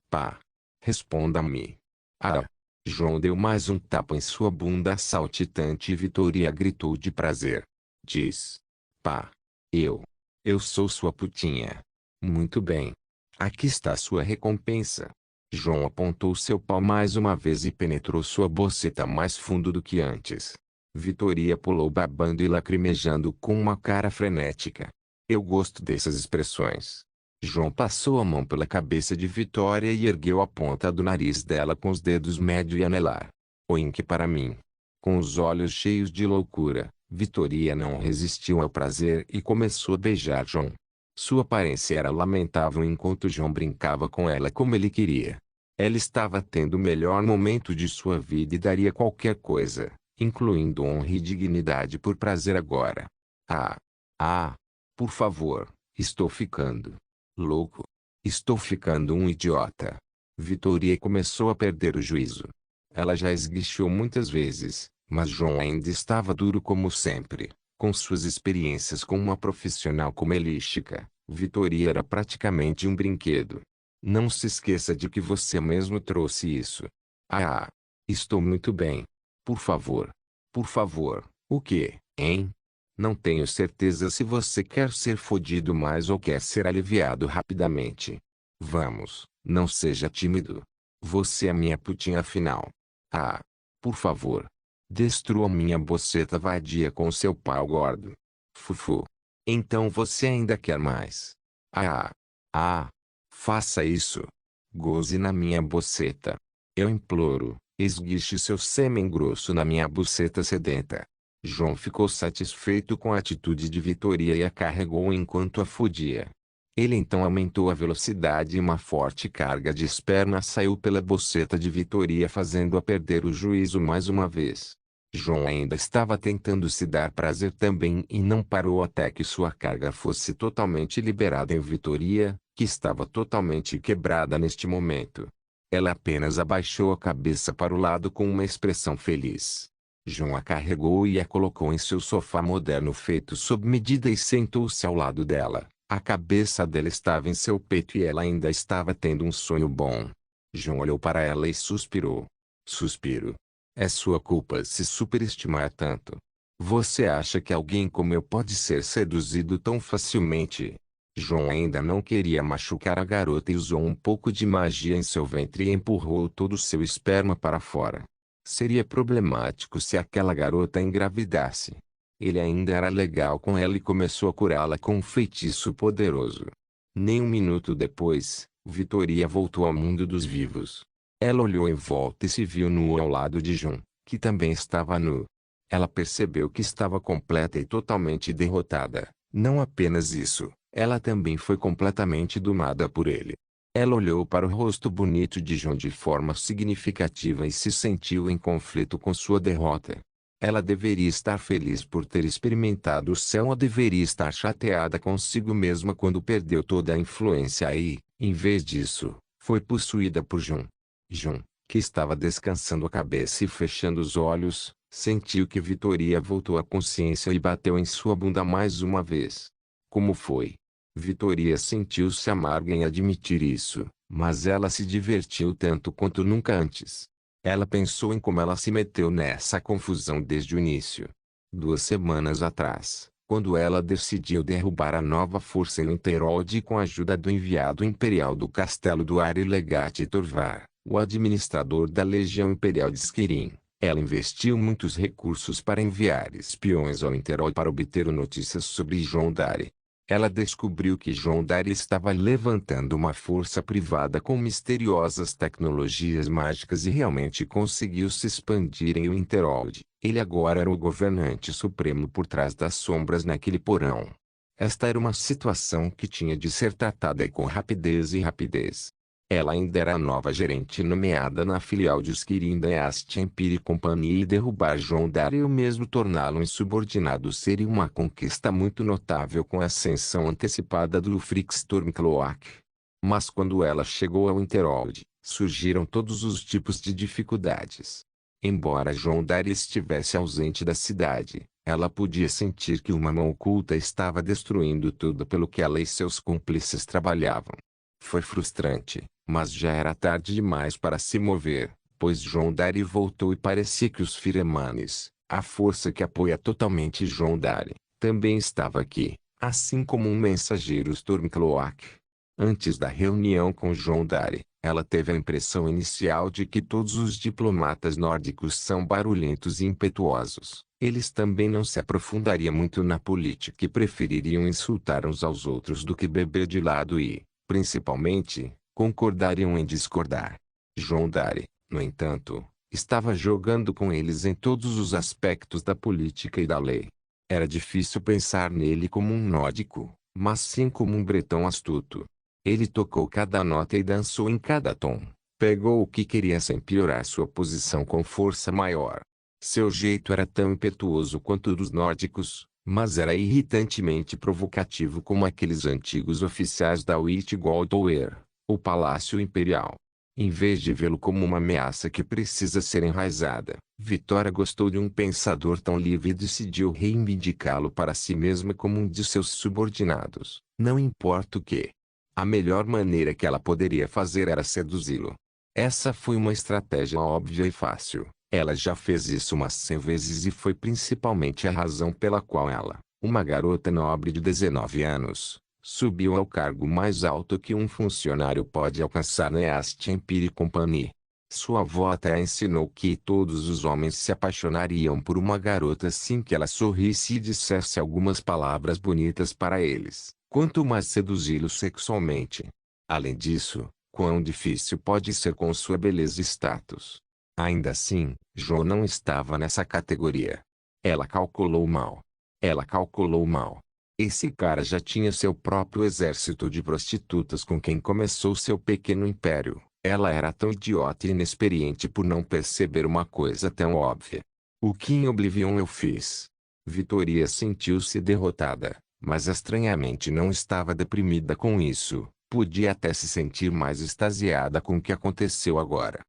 Pá! Responda-me. Ah! João deu mais um tapa em sua bunda saltitante e Vitória gritou de prazer. Diz. Pá! Eu sou sua putinha. Muito bem. Aqui está sua recompensa. João apontou seu pau mais uma vez e penetrou sua boceta mais fundo do que antes. Vitória pulou babando e lacrimejando com uma cara frenética. Eu gosto dessas expressões. João passou a mão pela cabeça de Vitória e ergueu a ponta do nariz dela com os dedos médio e anelar. Oink para mim. Com os olhos cheios de loucura, Vitória não resistiu ao prazer e começou a beijar João. Sua aparência era lamentável enquanto João brincava com ela como ele queria. Ela estava tendo o melhor momento de sua vida e daria qualquer coisa, incluindo honra e dignidade por prazer agora. Por favor, estou ficando louco. Estou ficando um idiota. Vitória começou a perder o juízo. Ela já esguichou muitas vezes, mas João ainda estava duro como sempre. Com suas experiências com uma profissional como Elística, Vitória era praticamente um brinquedo. Não se esqueça de que você mesmo trouxe isso. Estou muito bem. Por favor. Por favor, o quê, hein? Não tenho certeza se você quer ser fodido mais ou quer ser aliviado rapidamente. Vamos, não seja tímido. Você é minha putinha afinal. Por favor. Destrua minha boceta vadia com seu pau gordo. Fufu. Então você ainda quer mais. Faça isso. Goze na minha boceta. Eu imploro, esguiche seu sêmen grosso na minha buceta sedenta. João ficou satisfeito com a atitude de Vitória e a carregou enquanto a fodia. Ele então aumentou a velocidade e uma forte carga de esperma saiu pela boceta de Vitória fazendo-a perder o juízo mais uma vez. João ainda estava tentando se dar prazer também e não parou até que sua carga fosse totalmente liberada em Vitória, que estava totalmente quebrada neste momento. Ela apenas abaixou a cabeça para o lado com uma expressão feliz. João a carregou e a colocou em seu sofá moderno feito sob medida e sentou-se ao lado dela. A cabeça dela estava em seu peito e ela ainda estava tendo um sonho bom. João olhou para ela e suspirou. Suspiro. É sua culpa se superestimar tanto. Você acha que alguém como eu pode ser seduzido tão facilmente? João ainda não queria machucar a garota e usou um pouco de magia em seu ventre e empurrou todo o seu esperma para fora. Seria problemático se aquela garota engravidasse. Ele ainda era legal com ela e começou a curá-la com um feitiço poderoso. Nem um minuto depois, Vitória voltou ao mundo dos vivos. Ela olhou em volta e se viu nua ao lado de João, que também estava nu. Ela percebeu que estava completa e totalmente derrotada. Não apenas isso, ela também foi completamente domada por ele. Ela olhou para o rosto bonito de João de forma significativa e se sentiu em conflito com sua derrota. Ela deveria estar feliz por ter experimentado o céu ou deveria estar chateada consigo mesma quando perdeu toda a influência e, em vez disso, foi possuída por João. João, que estava descansando a cabeça e fechando os olhos, sentiu que Vitória voltou à consciência e bateu em sua bunda mais uma vez. Como foi? Vitória sentiu-se amarga em admitir isso, mas ela se divertiu tanto quanto nunca antes. Ela pensou em como ela se meteu nessa confusão desde o início. 2 semanas atrás, quando ela decidiu derrubar a nova força em Winterhold com a ajuda do enviado imperial do Castelo do Ar Legate Torvar, o administrador da Legião Imperial de Skirin. Ela investiu muitos recursos para enviar espiões ao Interol para obter notícias sobre John Dare. Ela descobriu que John Dare estava levantando uma força privada com misteriosas tecnologias mágicas e realmente conseguiu se expandir em Winterhold. Ele agora era o governante supremo por trás das sombras naquele porão. Esta era uma situação que tinha de ser tratada com rapidez. Ela ainda era a nova gerente nomeada na filial de Skirin da East Empire Company e derrubar John Dare ou mesmo torná-lo insubordinado seria uma conquista muito notável com a ascensão antecipada do Ulfric Stormcloak. Mas quando ela chegou ao Winterhold, surgiram todos os tipos de dificuldades. Embora John Dare estivesse ausente da cidade, ela podia sentir que uma mão oculta estava destruindo tudo pelo que ela e seus cúmplices trabalhavam. Foi frustrante, mas já era tarde demais para se mover, pois John Dare voltou e parecia que os Firemanes, a força que apoia totalmente John Dare, também estava aqui, assim como um mensageiro Stormcloak. Antes da reunião com John Dare, ela teve a impressão inicial de que todos os diplomatas nórdicos são barulhentos e impetuosos. Eles também não se aprofundariam muito na política e prefeririam insultar uns aos outros do que beber de lado e, principalmente, concordariam em discordar. John Dare, no entanto, estava jogando com eles em todos os aspectos da política e da lei. Era difícil pensar nele como um nórdico, mas sim como um bretão astuto. Ele tocou cada nota e dançou em cada tom. Pegou o que queria sem piorar sua posição com força maior. Seu jeito era tão impetuoso quanto o dos nórdicos, mas era irritantemente provocativo como aqueles antigos oficiais da Whitgold Tower, o Palácio Imperial. Em vez de vê-lo como uma ameaça que precisa ser enraizada, Vitória gostou de um pensador tão livre e decidiu reivindicá-lo para si mesma como um de seus subordinados, não importa o que. A melhor maneira que ela poderia fazer era seduzi-lo. Essa foi uma estratégia óbvia e fácil. Ela já fez isso umas 100 vezes e foi principalmente a razão pela qual ela, uma garota nobre de 19 anos, subiu ao cargo mais alto que um funcionário pode alcançar na East Empire Company. Sua avó até a ensinou que todos os homens se apaixonariam por uma garota assim que ela sorrisse e dissesse algumas palavras bonitas para eles, quanto mais seduzi-los sexualmente. Além disso, quão difícil pode ser com sua beleza e status. Ainda assim, Jo não estava nessa categoria. Ela calculou mal. Esse cara já tinha seu próprio exército de prostitutas com quem começou seu pequeno império. Ela era tão idiota e inexperiente por não perceber uma coisa tão óbvia. O que em Oblivion eu fiz? Vitória sentiu-se derrotada, mas estranhamente não estava deprimida com isso. Podia até se sentir mais extasiada com o que aconteceu agora.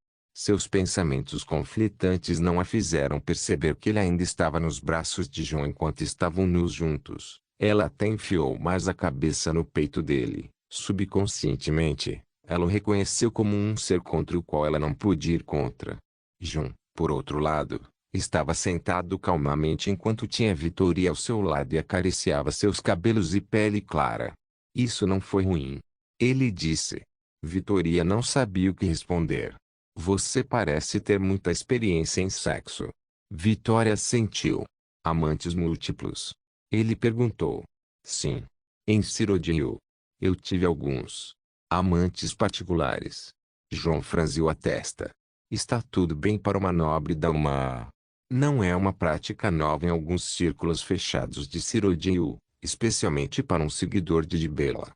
Seus pensamentos conflitantes não a fizeram perceber que ele ainda estava nos braços de John enquanto estavam nus juntos. Ela até enfiou mais a cabeça no peito dele. Subconscientemente, ela o reconheceu como um ser contra o qual ela não podia ir contra. John, por outro lado, estava sentado calmamente enquanto tinha Vitória ao seu lado e acariciava seus cabelos e pele clara. Isso não foi ruim. Ele disse. Vitória não sabia o que responder. Você parece ter muita experiência em sexo. Vitória assentiu. Amantes múltiplos? Ele perguntou. Sim. Em Cyrodiil. Eu tive alguns. Amantes particulares. John franziu a testa. Está tudo bem para uma nobre dama. Não é uma prática nova em alguns círculos fechados de Cyrodiil, especialmente para um seguidor de Dibella.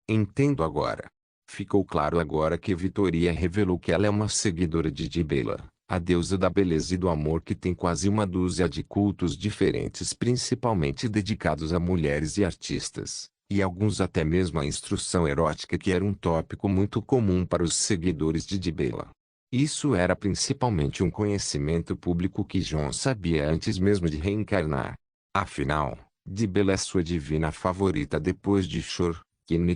Entendo agora. Ficou claro agora que Vitória revelou que ela é uma seguidora de Dibella, a deusa da beleza e do amor que tem quase uma dúzia de cultos diferentes principalmente dedicados a mulheres e artistas, e alguns até mesmo a instrução erótica que era um tópico muito comum para os seguidores de Dibella. Isso era principalmente um conhecimento público que John sabia antes mesmo de reencarnar. Afinal, Dibella é sua divina favorita depois de Shor,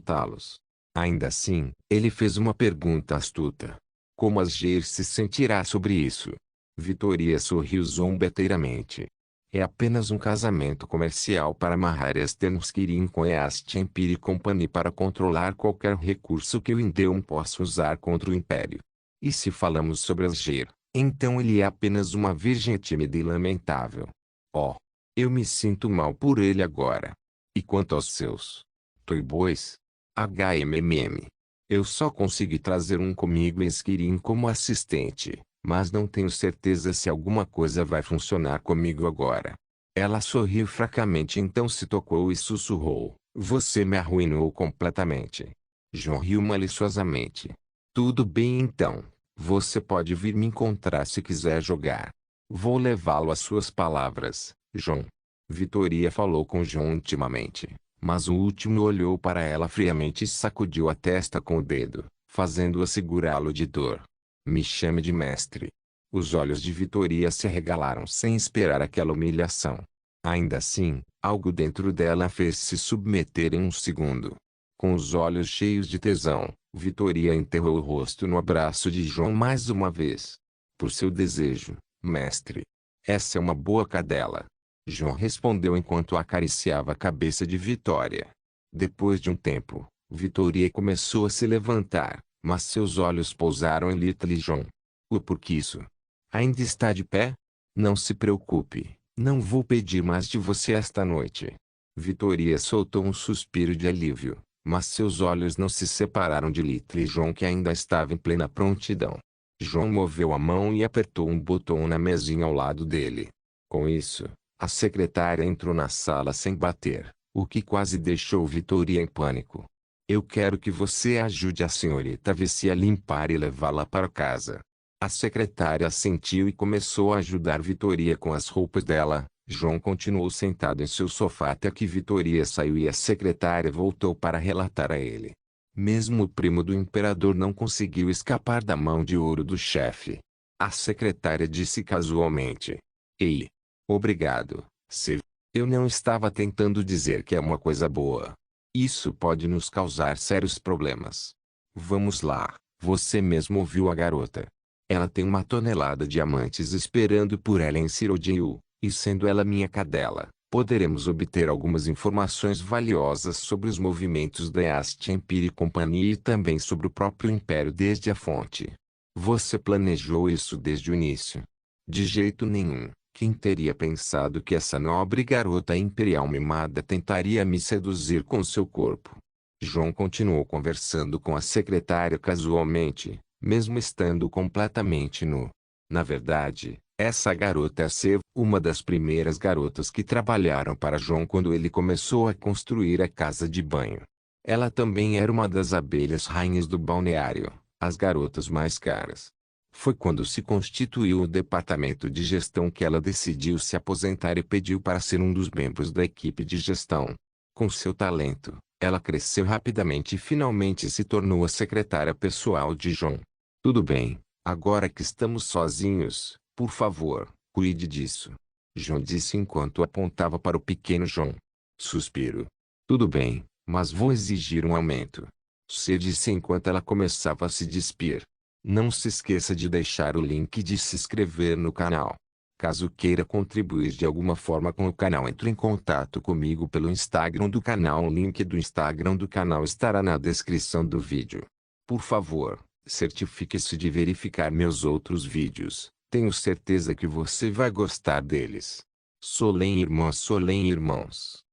Talos. Ainda assim, ele fez uma pergunta astuta. Como Asgeir se sentirá sobre isso? Vitória sorriu zombeteiramente. É apenas um casamento comercial para amarrar Stenskirin com East Empire Company para controlar qualquer recurso que o Indeum possa usar contra o Império. E se falamos sobre Asgeir, Então ele é apenas uma virgem tímida e lamentável. Oh, eu me sinto mal por ele agora. E quanto aos seus toibois? HMMM. Eu só consegui trazer um comigo em Skirin como assistente, mas não tenho certeza se alguma coisa vai funcionar comigo agora. Ela sorriu fracamente, então se tocou e sussurrou: você me arruinou completamente. John riu maliciosamente. Tudo bem então. Você pode vir me encontrar se quiser jogar. Vou levá-lo às suas palavras, John. Vitoria falou com John intimamente, mas o último olhou para ela friamente e sacudiu a testa com o dedo, fazendo-a segurá-lo de dor. Me chame de mestre. Os olhos de Vitoria se arregalaram sem esperar aquela humilhação. Ainda assim, algo dentro dela fez se submeter em um segundo. Com os olhos cheios de tesão, Vitoria enterrou o rosto no abraço de John mais uma vez. Por seu desejo, mestre. Essa é uma boa cadela. John respondeu enquanto acariciava a cabeça de Vitória. Depois de um tempo, Vitoria começou a se levantar, mas seus olhos pousaram em Little John. O porquiço. Ainda está de pé? Não se preocupe, não vou pedir mais de você esta noite. Vitoria soltou um suspiro de alívio, mas seus olhos não se separaram de Little John, que ainda estava em plena prontidão. John moveu a mão e apertou um botão na mesinha ao lado dele. Com isso, a secretária entrou na sala sem bater, o que quase deixou Vitoria em pânico. Eu quero que você ajude a senhorita Vici a limpar e levá-la para casa. A secretária assentiu e começou a ajudar Vitoria com as roupas dela. John continuou sentado em seu sofá até que Vitoria saiu e a secretária voltou para relatar a ele. Mesmo o primo do imperador não conseguiu escapar da mão de ouro do chefe. A secretária disse casualmente: Ei. Obrigado, Sev. Eu não estava tentando dizer que é uma coisa boa. Isso pode nos causar sérios problemas. Vamos lá, você mesmo ouviu a garota. Ela tem 1 tonelada de diamantes esperando por ela em Cyrodiil, e sendo ela minha cadela, poderemos obter algumas informações valiosas sobre os movimentos da East Empire Company e também sobre o próprio Império desde a fonte. Você planejou isso desde o início? De jeito nenhum. Quem teria pensado que essa nobre garota imperial mimada tentaria me seduzir com seu corpo? John continuou conversando com a secretária casualmente, mesmo estando completamente nu. Na verdade, essa garota é Sev, uma das primeiras garotas que trabalharam para John quando ele começou a construir a casa de banho. Ela também era uma das abelhas rainhas do balneário, as garotas mais caras. Foi quando se constituiu o departamento de gestão que ela decidiu se aposentar e pediu para ser um dos membros da equipe de gestão. Com seu talento, ela cresceu rapidamente e finalmente se tornou a secretária pessoal de John. Tudo bem, agora que estamos sozinhos, por favor, cuide disso. John disse enquanto apontava para o pequeno John. Suspiro. Tudo bem, mas vou exigir um aumento. Você disse enquanto ela começava a se despir. Não se esqueça de deixar o link de se inscrever no canal. Caso queira contribuir de alguma forma com o canal, entre em contato comigo pelo Instagram do canal. O link do Instagram do canal estará na descrição do vídeo. Por favor, certifique-se de verificar meus outros vídeos. Tenho certeza que você vai gostar deles. Solem irmãs, Solem irmãos.